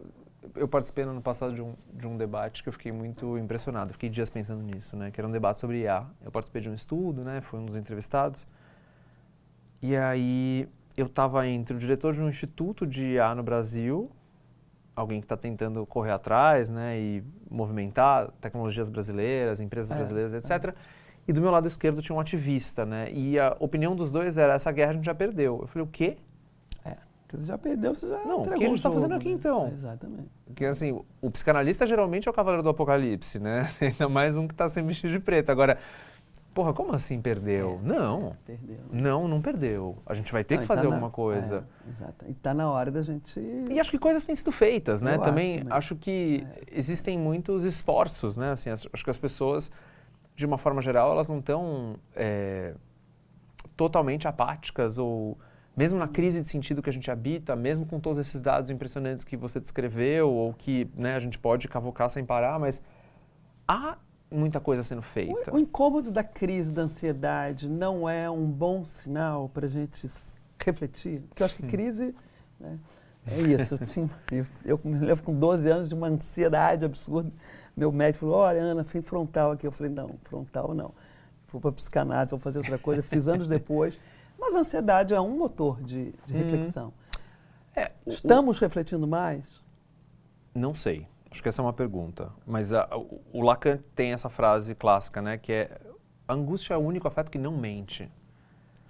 Eu participei no ano passado de um debate que eu fiquei muito impressionado, fiquei dias pensando nisso, né? Que era um debate sobre IA. Eu participei de um estudo, né? Fui um dos entrevistados. E aí eu estava entre o diretor de um instituto de IA no Brasil, alguém que está tentando correr atrás, né? E movimentar tecnologias brasileiras, empresas brasileiras, etc. E do meu lado esquerdo tinha um ativista, né? E a opinião dos dois era, essa guerra a gente já perdeu. Eu falei, o quê? Você já perdeu, você já não, o que a gente está fazendo aqui, então? Exatamente. Porque, assim, o psicanalista geralmente é o cavaleiro do apocalipse, né? Ainda mais um que está sem vestido de preto. Agora, porra, como assim perdeu? Não, perdeu. Não perdeu. A gente vai ter que fazer alguma coisa. Exato. E está na hora da gente... E acho que coisas têm sido feitas, né? Eu Também acho que existem muitos esforços, né? Assim, acho que as pessoas, de uma forma geral, elas não estão totalmente apáticas ou... Mesmo na crise de sentido que a gente habita, mesmo com todos esses dados impressionantes que você descreveu, ou que, né, a gente pode cavocar sem parar, mas há muita coisa sendo feita. O incômodo da crise, da ansiedade, não é um bom sinal para a gente refletir? Porque eu acho que crise, né, é isso. Eu me lembro com 12 anos de uma ansiedade absurda. Meu médico falou, olha, Ana, tem frontal aqui. Eu falei, não, frontal não. Vou para psicanálise, vou fazer outra coisa. Fiz anos depois. Mas a ansiedade é um motor de reflexão. Estamos refletindo mais? Não sei. Acho que essa é uma pergunta. Mas o Lacan tem essa frase clássica, né? Que é, a angústia é o único afeto que não mente.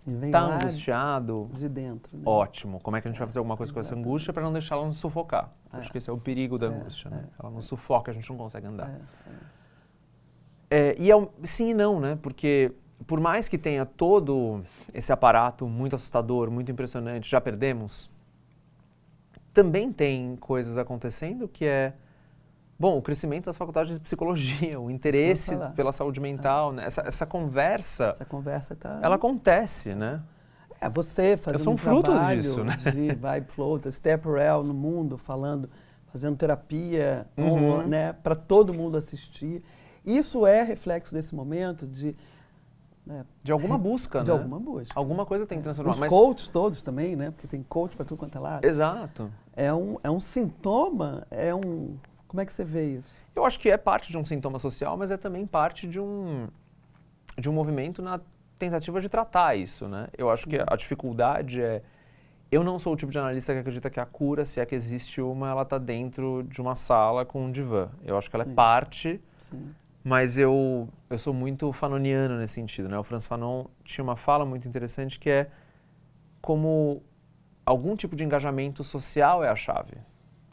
Está angustiado? De dentro. Né? Ótimo. Como é que a gente vai fazer alguma coisa com essa angústia para não deixar ela nos sufocar? Acho que esse é o perigo da angústia. Né? Ela nos sufoca, a gente não consegue andar. Sim e não, né? Porque... Por mais que tenha todo esse aparato muito assustador, muito impressionante, já perdemos, também tem coisas acontecendo que é, bom, o crescimento das faculdades de psicologia, o interesse pela saúde mental, né? Essa conversa... Essa conversa ela acontece, né? Você fazendo eu sou um fruto disso, né? De Vibe Flow, Stepperell no mundo, fazendo terapia, né? Para todo mundo assistir. Isso é reflexo desse momento de alguma busca, né? De alguma busca. Alguma coisa tem que transformar. Os coaches todos também, né? Porque tem coach para tudo quanto é lado. Exato. É um sintoma, Como é que você vê isso? Eu acho que é parte de um sintoma social, mas é também parte de um movimento na tentativa de tratar isso, né? Eu acho que a dificuldade é... Eu não sou o tipo de analista que acredita que a cura, se é que existe uma, ela está dentro de uma sala com um divã. Eu acho que ela é parte... Sim. Mas eu sou muito fanoniano nesse sentido, né? O Frantz Fanon tinha uma fala muito interessante que é como algum tipo de engajamento social é a chave.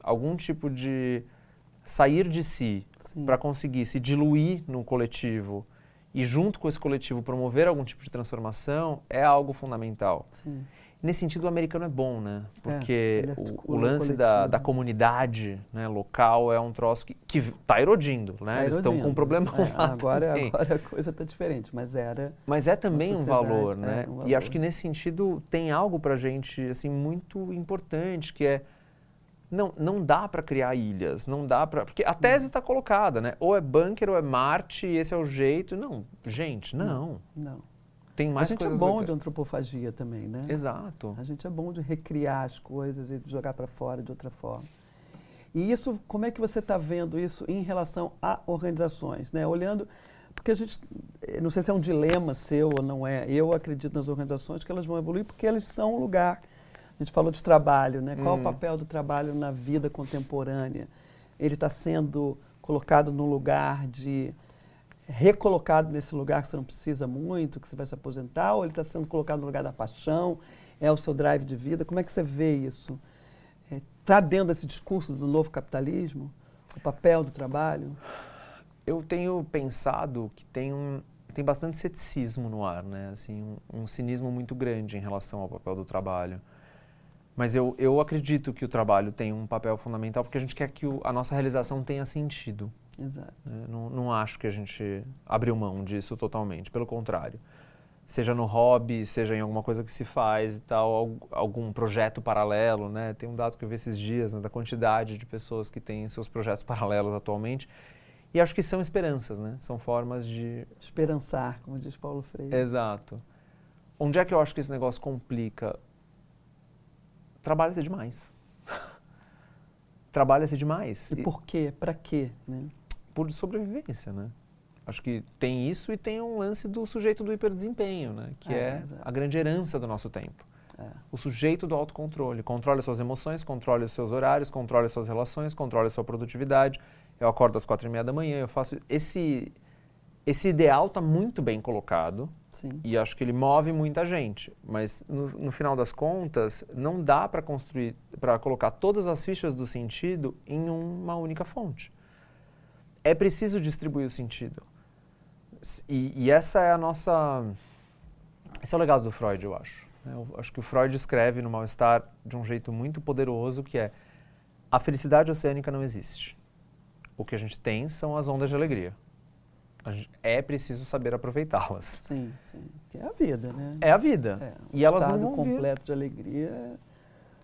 Algum tipo de sair de si para conseguir se diluir no coletivo e junto com esse coletivo promover algum tipo de transformação é algo fundamental. Sim. Nesse sentido, o americano é bom, né? Porque o lance da comunidade, né, local é um troço que está erodindo, né? Eles estão com um problema lá. Agora a coisa está diferente, mas era... Mas é também um valor, né? Um valor. E acho que nesse sentido tem algo para a gente assim, muito importante, que é não dá para criar ilhas, não dá para... Porque a tese está colocada, né? Ou é bunker ou é Marte e esse é o jeito. Não, gente, não. Tem mais coisas. A gente é bom de antropofagia também, né? Exato. A gente é bom de recriar as coisas e de jogar para fora de outra forma. E isso, como é que você está vendo isso em relação a organizações, né? Olhando, porque a gente, não sei se é um dilema seu ou não é, eu acredito nas organizações que elas vão evoluir porque elas são um lugar, a gente falou de trabalho, né? Qual é o papel do trabalho na vida contemporânea? Ele está sendo colocado num lugar recolocado nesse lugar que você não precisa muito, que você vai se aposentar, ou ele está sendo colocado no lugar da paixão, é o seu drive de vida? Como é que você vê isso? Está dentro desse discurso do novo capitalismo, o papel do trabalho? Eu tenho pensado que tem bastante ceticismo no ar, né? Assim, um cinismo muito grande em relação ao papel do trabalho. Mas eu acredito que o trabalho tem um papel fundamental porque a gente quer que a nossa realização tenha sentido. Exato. Não acho que a gente abriu mão disso totalmente, pelo contrário. Seja no hobby, seja em alguma coisa que se faz e tal, algum projeto paralelo, né? Tem um dado que eu vi esses dias, né, da quantidade de pessoas que têm seus projetos paralelos atualmente. E acho que são esperanças, né? São formas de... Esperançar, como diz Paulo Freire. Exato. Onde é que eu acho que esse negócio complica? Trabalha-se demais. Trabalha-se demais. E por quê? Para quê? Né? Por sobrevivência, né? Acho que tem isso e tem um lance do sujeito do hiperdesempenho, né? Que é a grande herança do nosso tempo. O sujeito do autocontrole. Controle as suas emoções, controle os seus horários, controle as suas relações, controle a sua produtividade. Eu acordo às 4h30 da manhã, eu faço... Esse ideal está muito bem colocado. Sim. E acho que ele move muita gente. Mas, no final das contas, não dá para construir, para colocar todas as fichas do sentido em uma única fonte. É preciso distribuir o sentido. E essa é a nossa... Esse é o legado do Freud, eu acho. Eu acho que o Freud escreve no Mal-Estar de um jeito muito poderoso, que é: a felicidade oceânica não existe. O que a gente tem são as ondas de alegria. É preciso saber aproveitá-las. Sim, sim. Que é a vida, né? É a vida. E elas não vão completo de alegria.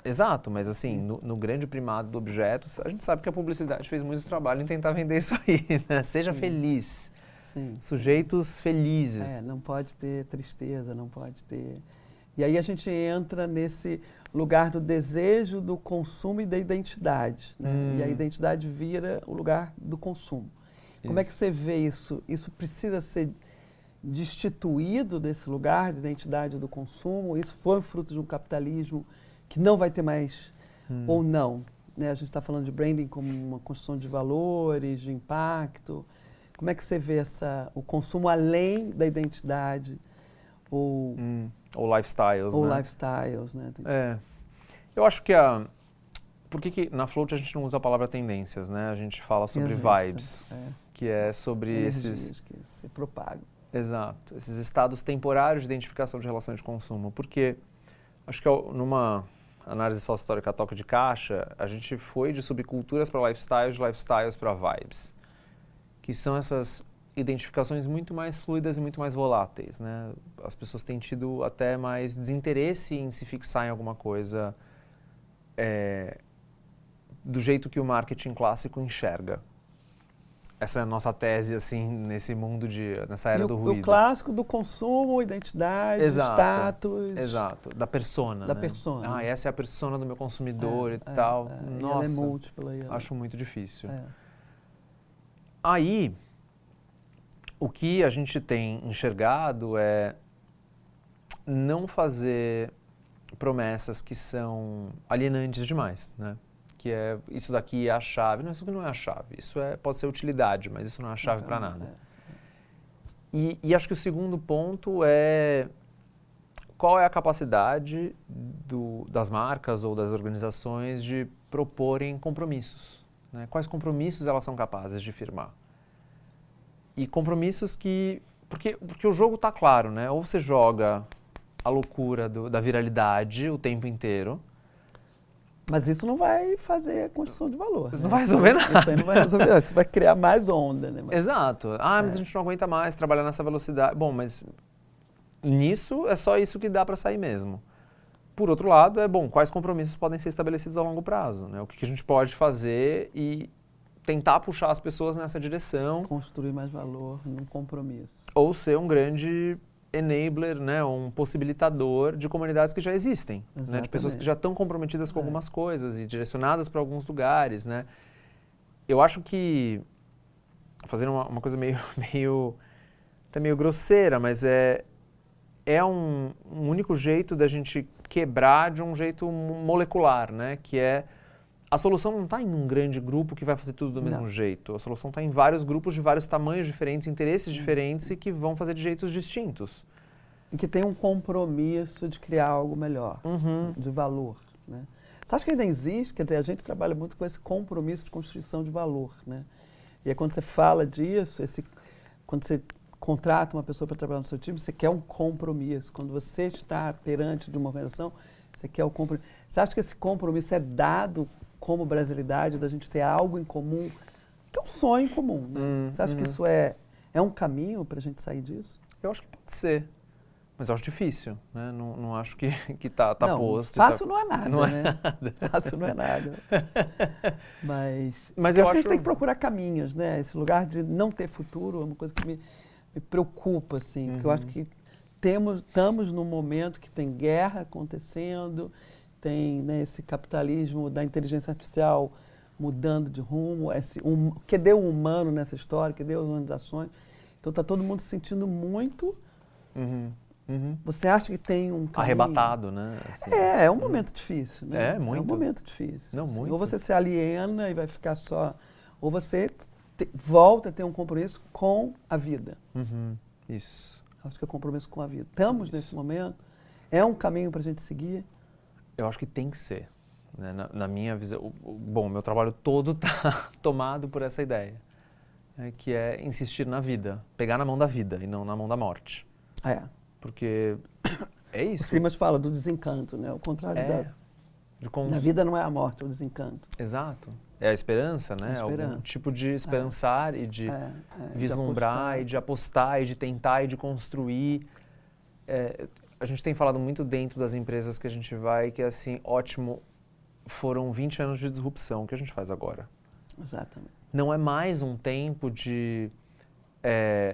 Exato, mas assim, no grande primado do objeto, a gente sabe que a publicidade fez muito trabalho em tentar vender isso aí, né? Seja feliz. Sim. Sujeitos felizes. Não pode ter tristeza, não pode ter... E aí a gente entra nesse lugar do desejo, do consumo e da identidade, né? E a identidade vira o lugar do consumo. Como é que você vê isso? Isso precisa ser destituído desse lugar de identidade do consumo? Isso foi fruto de um capitalismo que não vai ter mais, ou não? Né? A gente está falando de branding como uma construção de valores, de impacto. Como é que você vê o consumo além da identidade? Ou lifestyles, ou né? lifestyles, né? Eu acho que por que na Float a gente não usa a palavra tendências, né? A gente fala sobre vibes, que é sobre esses... que se propagam. Exato. Esses estados temporários de identificação de relação de consumo. Porque acho que numa análise sócio-histórica toque de caixa, a gente foi de subculturas para lifestyles, de lifestyles para vibes. Que são essas identificações muito mais fluidas e muito mais voláteis, né? As pessoas têm tido até mais desinteresse em se fixar em alguma coisa do jeito que o marketing clássico enxerga. Essa é a nossa tese, assim, nesse mundo nessa era do ruído. O clássico do consumo, identidade, status... Exato, da persona, Da né? persona. Essa é a persona do meu consumidor e tal. Nossa, ela é múltipla. acho muito difícil. Aí, o que a gente tem enxergado é não fazer promessas que são alienantes demais, né? Que isso daqui é a chave. Não, isso aqui não é a chave. Isso pode ser utilidade, mas isso não é a chave para nada. E acho que o segundo ponto é qual é a capacidade das marcas ou das organizações de proporem compromissos, né? Quais compromissos elas são capazes de firmar? E compromissos porque o jogo está claro, né? Ou você joga a loucura da viralidade o tempo inteiro. Mas isso não vai fazer a construção de valor. Isso não vai resolver nada. Isso aí não vai resolver. Isso vai criar mais onda, né? Exato. Mas a gente não aguenta mais trabalhar nessa velocidade. Bom, mas nisso é só isso que dá para sair mesmo. Por outro lado, quais compromissos podem ser estabelecidos a longo prazo, né? O que a gente pode fazer e tentar puxar as pessoas nessa direção. Construir mais valor num compromisso. Ou ser um grande enabler, né, um possibilitador de comunidades que já existem, né, de pessoas que já estão comprometidas com algumas coisas e direcionadas para alguns lugares, né. Eu acho que, fazendo uma coisa até meio grosseira, mas é um único jeito da gente quebrar de um jeito molecular, né, que é a solução não está em um grande grupo que vai fazer tudo do mesmo jeito. A solução está em vários grupos de vários tamanhos diferentes, interesses diferentes e que vão fazer de jeitos distintos. E que tem um compromisso de criar algo melhor, de valor, né? Você acha que ainda existe? Quer dizer, a gente trabalha muito com esse compromisso de construção de valor, né? E aí quando você fala disso, quando você contrata uma pessoa para trabalhar no seu time, você quer um compromisso. Quando você está perante de uma organização, você quer o compromisso. Você acha que esse compromisso é dado como brasilidade, da gente ter algo em comum, que é um sonho em comum, né? Você acha que isso é um caminho para a gente sair disso? Eu acho que pode ser, mas eu acho difícil, né? Não acho que tá posto. Fácil não é nada, né? Fácil não é nada. Mas eu acho que a gente tem que procurar caminhos, né? Esse lugar de não ter futuro é uma coisa que me preocupa, assim, porque eu acho que estamos num momento que tem guerra acontecendo, tem, né, esse capitalismo da inteligência artificial mudando de rumo, cadê o humano nessa história, cadê as organizações? Então está todo mundo se sentindo muito. Você acha que tem um caminho? Arrebatado, né? Assim, é um momento difícil, né? É, muito. É um momento difícil. Não, assim. muito. Ou você se aliena e vai ficar só, ou você volta a ter um compromisso com a vida. Isso. Acho que é compromisso com a vida. Estamos nesse momento, é um caminho para a gente seguir. Eu acho que tem que ser, né? Na minha visão. Bom, meu trabalho todo está tomado por essa ideia, né? Que é insistir na vida, pegar na mão da vida e não na mão da morte. Porque é isso. O Simas fala do desencanto, né? O contrário da vida não é a morte, é o desencanto. Exato. É a esperança, né? Algum tipo de esperançar e de vislumbrar e de apostar e de tentar e de construir. A gente tem falado muito dentro das empresas que a gente vai, que é assim, ótimo, foram 20 anos de disrupção, o que a gente faz agora? Exatamente. Não é mais um tempo de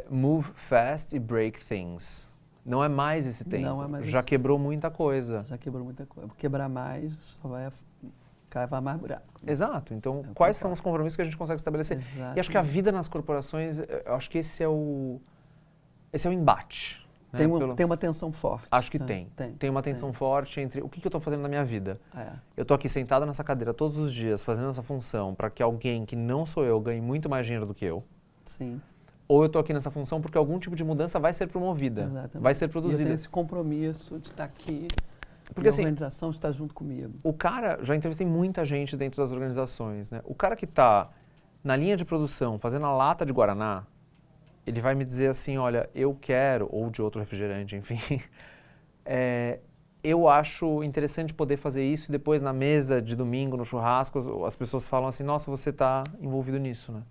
move fast e break things. Não é mais esse tempo. Não é mais Já quebrou muita coisa. Já quebrou muita coisa. Quebrar mais só vai cavar mais buraco. Exato. Então, quais são os compromissos que a gente consegue estabelecer? Exatamente. E acho que a vida nas corporações, eu acho que esse é o embate. Né? Tem uma tensão forte. Acho que tem uma tensão forte entre o que eu estou fazendo na minha vida. Eu estou aqui sentado nessa cadeira todos os dias, fazendo essa função para que alguém que não sou eu ganhe muito mais dinheiro do que eu. Sim. Ou eu estou aqui nessa função porque algum tipo de mudança vai ser promovida, vai ser produzida. E eu tenho esse compromisso de estar aqui, porque a organização está junto comigo. O cara, já entrevistei muita gente dentro das organizações, né? O cara que está na linha de produção, fazendo a lata de Guaraná, ele vai me dizer assim, olha, eu quero, ou de outro refrigerante, enfim, eu acho interessante poder fazer isso e depois na mesa de domingo, no churrasco, as pessoas falam assim, nossa, você está envolvido nisso, né?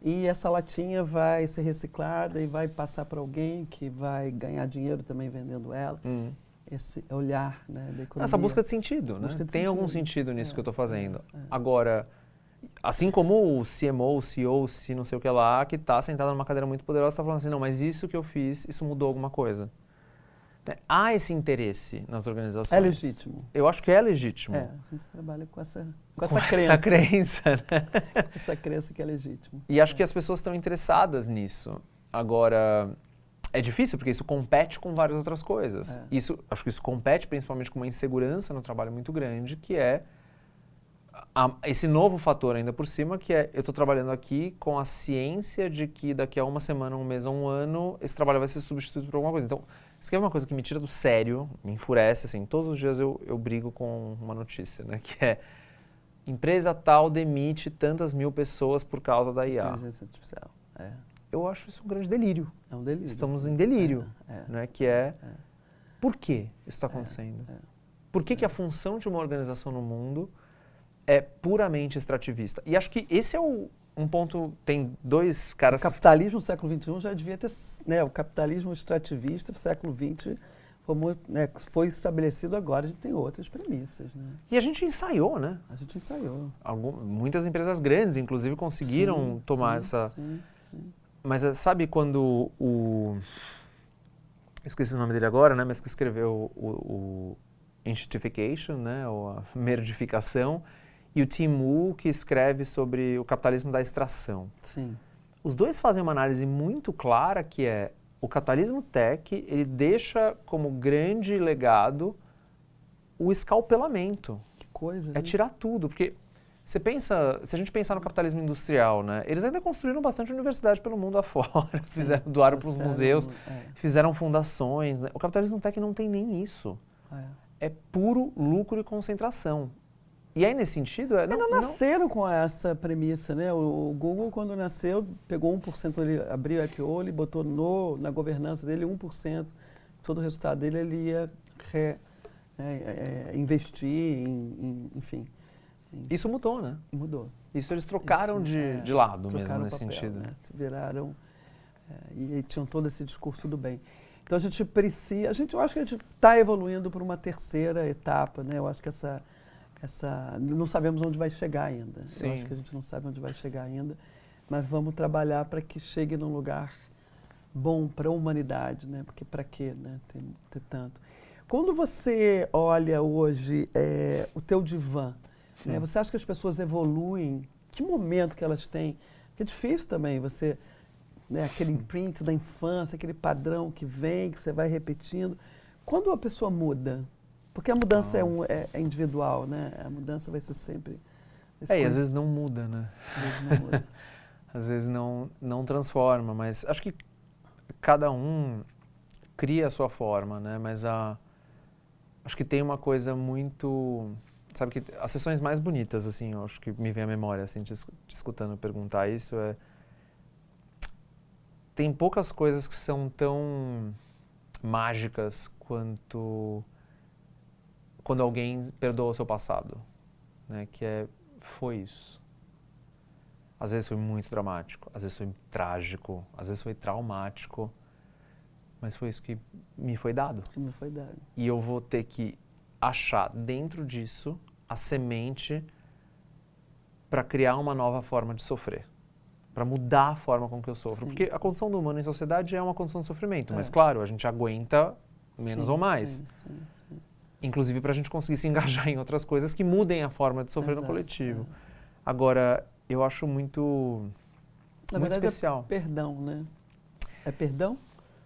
E essa latinha vai ser reciclada e vai passar para alguém que vai ganhar dinheiro também vendendo ela. Esse olhar, né, da economia. Essa busca de sentido, né? Tem algum sentido nisso que eu estou fazendo. Agora, assim como o CMO, o CEO, se não sei o que lá, que está sentado numa cadeira muito poderosa, está falando assim, não, mas isso que eu fiz, isso mudou alguma coisa. Há esse interesse nas organizações. É legítimo. Eu acho que é legítimo. A gente trabalha com essa crença. Essa crença, né? Essa crença que é legítimo. E acho que as pessoas estão interessadas nisso. Agora, é difícil porque isso compete com várias outras coisas. Acho que isso compete principalmente com uma insegurança no trabalho muito grande, que é esse novo fator ainda por cima, que é eu estou trabalhando aqui com a ciência de que daqui a uma semana, um mês ou um ano, esse trabalho vai ser substituído por alguma coisa. Então, isso aqui é uma coisa que me tira do sério, me enfurece, assim, todos os dias eu brigo com uma notícia, né, que é empresa tal demite tantas mil pessoas por causa da IA. Inteligência artificial, Eu acho isso um grande delírio. É um delírio. Estamos em delírio, né, que por que isso está acontecendo? Por que a função de uma organização no mundo é puramente extrativista? E acho que esse é um ponto, tem dois caras... O capitalismo do século XXI já devia ter, né, o capitalismo extrativista do século XX foi estabelecido agora, a gente tem outras premissas, né? E a gente ensaiou, né? A gente ensaiou. Muitas empresas grandes, inclusive, conseguiram tomar essa... Sim. Mas sabe quando esqueci o nome dele agora, né, mas que escreveu o Institutification, né, ou a merdificação, e o Tim Wu, que escreve sobre o capitalismo da extração. Sim. Os dois fazem uma análise muito clara que é o capitalismo tech, ele deixa como grande legado o escalpelamento. Que coisa, É né? tirar tudo, porque você pensa, se a gente pensar no capitalismo industrial, né, eles ainda construíram bastante universidade pelo mundo afora, doaram para os museus, fizeram fundações, né? O capitalismo tech não tem nem isso. É puro lucro e concentração. E aí, nesse sentido... Não nasceram com essa premissa, né? O Google, quando nasceu, pegou 1%, ele abriu o IPO, ele botou na governança dele 1%. Todo o resultado dele, ele ia investir enfim. Isso mudou, né? Mudou. Isso eles trocaram de lado mesmo, nesse papel, sentido. Né? Se viraram... e tinham todo esse discurso do bem. Então, a gente precisa... eu acho que a gente está evoluindo para uma terceira etapa, né? Eu acho que não sabemos onde vai chegar ainda. Sim. Eu acho que a gente não sabe onde vai chegar ainda, mas vamos trabalhar para que chegue num lugar bom para a humanidade, né? Porque para quê, né? Ter tanto. Quando você olha hoje o teu divã, né? Você acha que as pessoas evoluem? Que momento que elas têm? Porque é difícil também você... né? Aquele imprint da infância, aquele padrão que vem, que você vai repetindo. Quando a pessoa muda? Porque a mudança é individual, né? A mudança vai ser sempre... E às vezes não muda, né? Às vezes não muda. Às vezes não transforma, mas acho que cada um cria a sua forma, né? Mas acho que tem uma coisa muito... Sabe que as sessões mais bonitas, assim, eu acho que me vem à memória, assim, te escutando perguntar isso, tem poucas coisas que são tão mágicas quanto... quando alguém perdoa o seu passado, né, que foi isso. Às vezes foi muito dramático, às vezes foi trágico, às vezes foi traumático, mas foi isso que me foi dado. Que me foi dado. E eu vou ter que achar dentro disso a semente para criar uma nova forma de sofrer, para mudar a forma com que eu sofro. Sim. Porque a condição do humano em sociedade é uma condição de sofrimento, mas claro, a gente aguenta menos ou mais. Sim. Inclusive para a gente conseguir se engajar em outras coisas que mudem a forma de sofrer no coletivo. Agora, eu acho muito especial. É perdão, né? É perdão?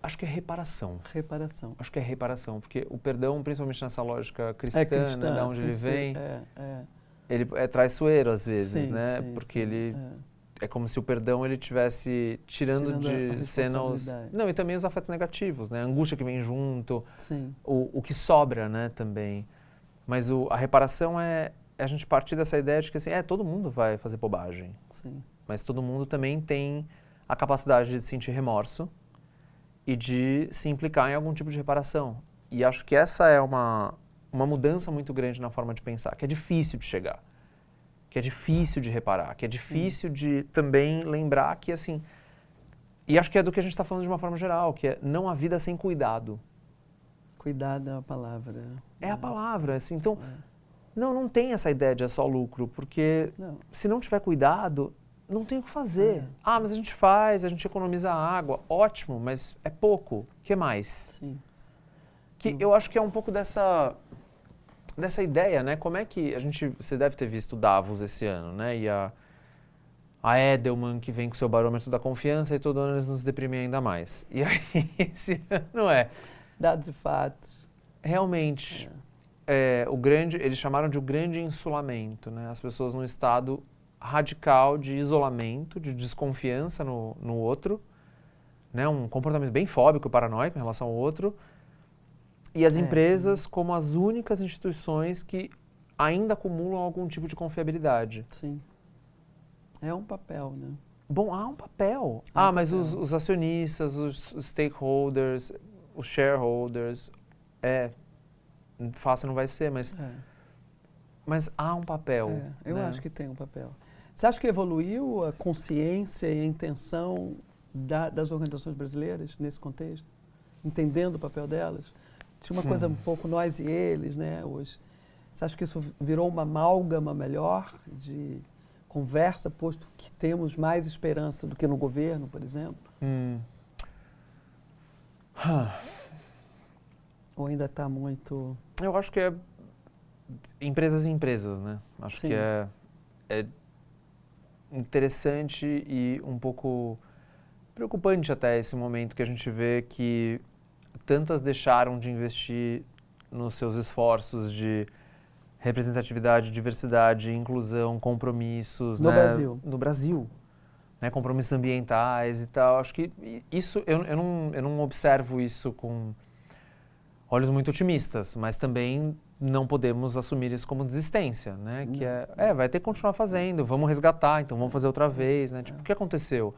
Acho que é reparação. Reparação. Acho que é reparação, porque o perdão, principalmente nessa lógica cristã, né, de onde ele vem, ele é traiçoeiro às vezes, né? Porque ele... É como se o perdão ele tivesse tirando de cena os... Não, e também os afetos negativos, né? A angústia que vem junto, o que sobra, né, também. Mas a reparação é a gente partir dessa ideia de que assim, todo mundo vai fazer bobagem. Sim. Mas todo mundo também tem a capacidade de sentir remorso e de se implicar em algum tipo de reparação. E acho que essa é uma mudança muito grande na forma de pensar, que é difícil de chegar. Que é difícil de reparar, que é difícil de também lembrar que, assim... E acho que é do que a gente está falando de uma forma geral, que é não há vida sem cuidado. Cuidado é a palavra. É a palavra, assim, então... Não tem essa ideia de só lucro, porque se não tiver cuidado, não tem o que fazer. Mas a gente economiza água, ótimo, mas é pouco, o que mais? Sim. Que eu acho que é um pouco dessa ideia, né? Como é que você deve ter visto Davos esse ano, né? E a Edelman que vem com o seu barômetro da confiança e todo ano eles nos deprimem ainda mais. E aí, esse ano Dados e fatos. Realmente, eles chamaram de o grande insulamento, né? As pessoas num estado radical de isolamento, de desconfiança no outro, né? Um comportamento bem fóbico, paranoico em relação ao outro. E as empresas como as únicas instituições que ainda acumulam algum tipo de confiabilidade. Sim. É um papel, né? Bom, há um papel. Mas os acionistas, os stakeholders, os shareholders, fácil não vai ser, mas há um papel. Eu acho que tem um papel. Você acha que evoluiu a consciência e a intenção das organizações brasileiras nesse contexto? Entendendo o papel delas? Tinha uma coisa um pouco nós e eles, né, hoje. Você acha que isso virou uma amálgama melhor de conversa, posto que temos mais esperança do que no governo, por exemplo? Ou ainda está muito... Eu acho que é empresas e empresas, né? Acho Sim. que é interessante e um pouco preocupante até esse momento que a gente vê que tantas deixaram de investir nos seus esforços de representatividade, diversidade, inclusão, compromissos, No né? Brasil. No Brasil. Né? Compromissos ambientais e tal. Acho que isso, eu não observo isso com olhos muito otimistas, mas também não podemos assumir isso como desistência, né? Que vai ter que continuar fazendo, vamos resgatar, então vamos fazer outra vez, né? Tipo, o que aconteceu?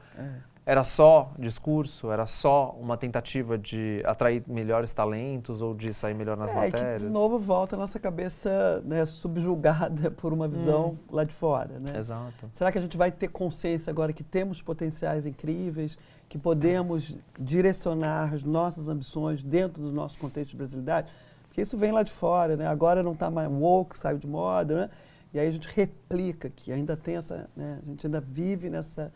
Era só discurso? Era só uma tentativa de atrair melhores talentos ou de sair melhor nas matérias? Que de novo volta a nossa cabeça, né, subjugada por uma visão lá de fora, né? Exato. Será que a gente vai ter consciência agora que temos potenciais incríveis, que podemos direcionar as nossas ambições dentro do nosso contexto de brasilidade? Porque isso vem lá de fora, né? Agora não está mais woke, saiu de moda, né? E aí a gente replica que ainda tem essa, né? A gente ainda vive nessa...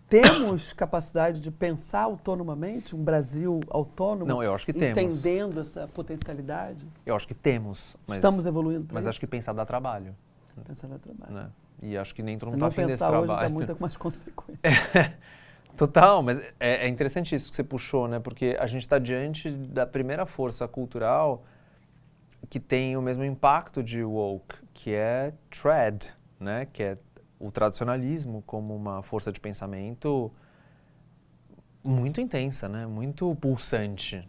Temos capacidade de pensar autonomamente, um Brasil autônomo? Não, eu acho que temos. Entendendo essa potencialidade? Eu acho que temos. Mas, estamos evoluindo para Mas isso? acho que pensar dá trabalho. Pensar dá trabalho. Né? E acho que nem todo mundo não está afim desse pensar hoje trabalho. dá muita mais consequência. Total, mas é interessante isso que você puxou, né? Porque a gente está diante da primeira força cultural que tem o mesmo impacto de woke, que é trad, né? Que é o tradicionalismo como uma força de pensamento muito intensa, né? Muito pulsante.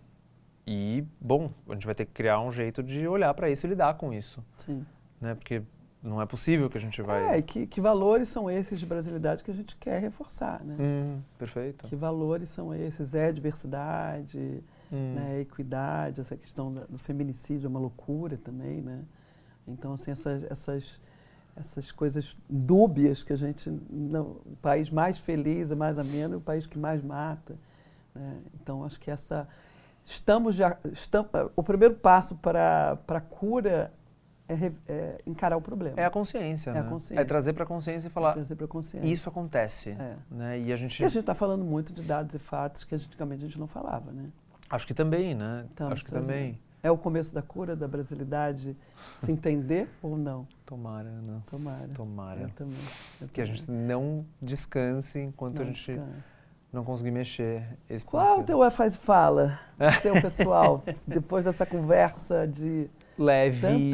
E, bom, a gente vai ter que criar um jeito de olhar para isso e lidar com isso. Sim. Né? Porque não é possível que a gente vai... E que valores são esses de brasilidade que a gente quer reforçar, né? Perfeito. Que valores são esses? Diversidade, né? Equidade, essa questão do feminicídio é uma loucura também, né? Então, assim, essas coisas dúbias que a gente... o país mais feliz e mais ameno é o país que mais mata, né? Então, acho que o primeiro passo para a cura é encarar o problema. É a consciência, né? A consciência. É trazer para a consciência e falar, isso acontece. Né? E a gente está falando muito de dados e fatos que antigamente a gente não falava, né? Acho que também, né? Acho que também. É o começo da cura da brasilidade se entender ou não? Tomara, né? Tomara. Eu também. Que a gente não descanse enquanto a gente não conseguir mexer esse Qual é o teu faz fala, seu pessoal, depois dessa conversa de leve,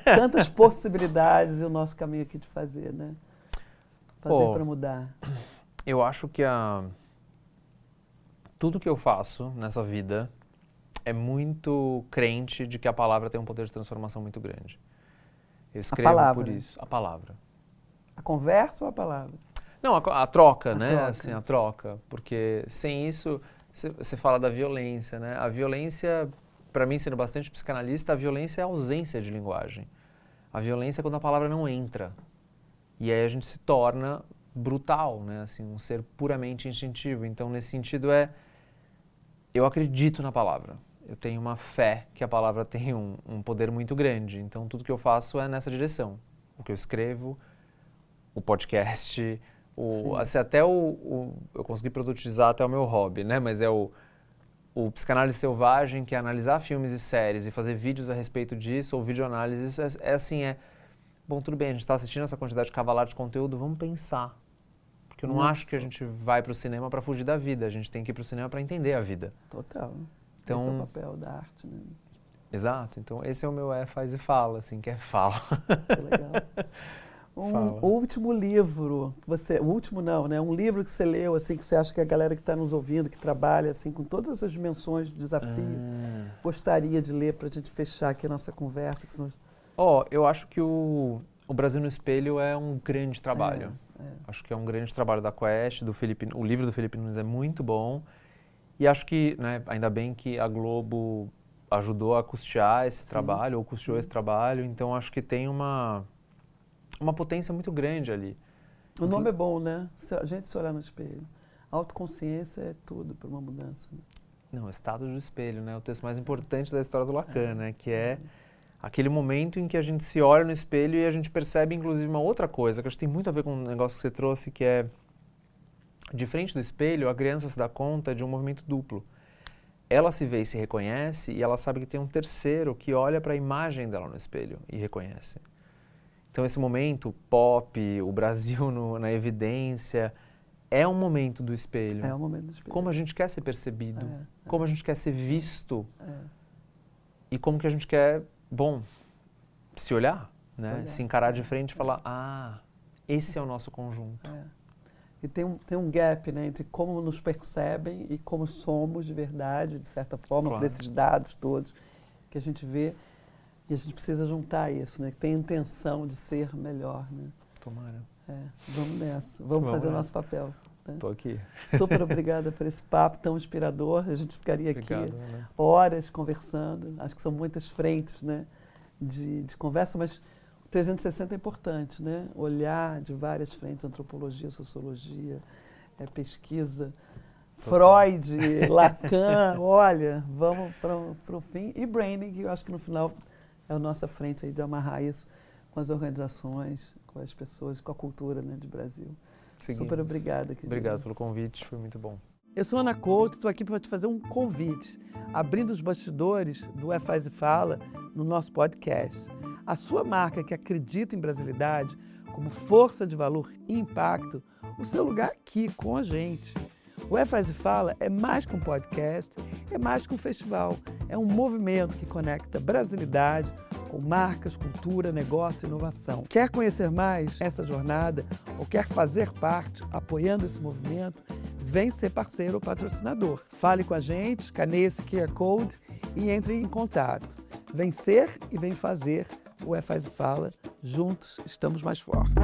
tantas possibilidades e o nosso caminho aqui de fazer, né? Fazer para mudar. Eu acho que tudo que eu faço nessa vida é muito crente de que a palavra tem um poder de transformação muito grande. Eu escrevo por isso. A palavra. A conversa ou a palavra? Não, a troca, né? Troca. Assim, a troca. Porque sem isso, você fala da violência, né? A violência, para mim, sendo bastante psicanalista, a violência é a ausência de linguagem. A violência é quando a palavra não entra. E aí a gente se torna brutal, né? Assim, um ser puramente instintivo. Então, nesse sentido, eu acredito na palavra. Eu tenho uma fé que a palavra tem um poder muito grande. Então, tudo que eu faço é nessa direção. O que eu escrevo, o podcast, assim, até eu consegui produtizar até o meu hobby, né? Mas é o psicanálise selvagem, que é analisar filmes e séries e fazer vídeos a respeito disso, ou videoanálise. Bom, tudo bem, a gente está assistindo essa quantidade de cavalar de conteúdo, vamos pensar. Porque eu não acho que a gente vai para o cinema para fugir da vida, a gente tem que ir para o cinema para entender a vida. Total. Então, esse é o papel da arte, né? Exato. Então, esse é o meu faz e fala, assim, que é fala. Que legal. Último livro, um livro que você leu, assim, que você acha que a galera que está nos ouvindo, que trabalha, assim, com todas essas dimensões de desafio, gostaria de ler para a gente fechar aqui a nossa conversa. Eu acho que o Brasil no Espelho é um grande trabalho. Acho que é um grande trabalho da Quest, o livro do Felipe Nunes é muito bom. E acho que, né, ainda bem que a Globo ajudou a custear esse trabalho, ou custeou esse trabalho, então acho que tem uma potência muito grande ali. O nome é bom, né? A gente se olhar no espelho. Autoconsciência é tudo para uma mudança. Né? Não, Estado do Espelho, né? O texto mais importante da história do Lacan, né? Que é aquele momento em que a gente se olha no espelho e a gente percebe, inclusive, uma outra coisa, que acho que tem muito a ver com o negócio que você trouxe, que é, de frente do espelho, a criança se dá conta de um movimento duplo. ela se vê e se reconhece e ela sabe que tem um terceiro que olha para a imagem dela no espelho e reconhece. Então esse momento pop, o Brasil na evidência, é um momento do espelho. É um momento do espelho. Como a gente quer ser percebido, como a gente quer ser visto e como que a gente quer, se olhar, né? Se encarar de frente e falar, esse é o nosso conjunto. E tem um gap, né, entre como nos percebem e como somos de verdade, de certa forma, por esses dados todos que a gente vê. E a gente precisa juntar isso, né? Que tem intenção de ser melhor, né? Tomara. Vamos nessa. Vamos fazer o nosso papel. Né? Tô aqui. Super obrigada por esse papo tão inspirador. A gente ficaria aqui horas conversando. Acho que são muitas frentes, né, de conversa, mas o 360 é importante, né? Olhar de várias frentes, antropologia, sociologia, pesquisa, Freud, Lacan, olha, vamos para o fim. E branding, que eu acho que no final é a nossa frente aí de amarrar isso com as organizações, com as pessoas, com a cultura, né, de Brasil. Seguimos. Super obrigada, querida. Obrigado pelo convite, foi muito bom. Eu sou Ana Couto, estou aqui para te fazer um convite, abrindo os bastidores do Faz e Fala no nosso podcast. A sua marca que acredita em brasilidade como força de valor e impacto, o seu lugar aqui com a gente. O Faz e Fala é mais que um podcast, é mais que um festival. É um movimento que conecta brasilidade com marcas, cultura, negócio e inovação. Quer conhecer mais essa jornada ou quer fazer parte apoiando esse movimento? Vem ser parceiro ou patrocinador. Fale com a gente, escaneie esse QR Code e entre em contato. Vem ser e vem fazer o Faz e Fala. Juntos estamos mais fortes.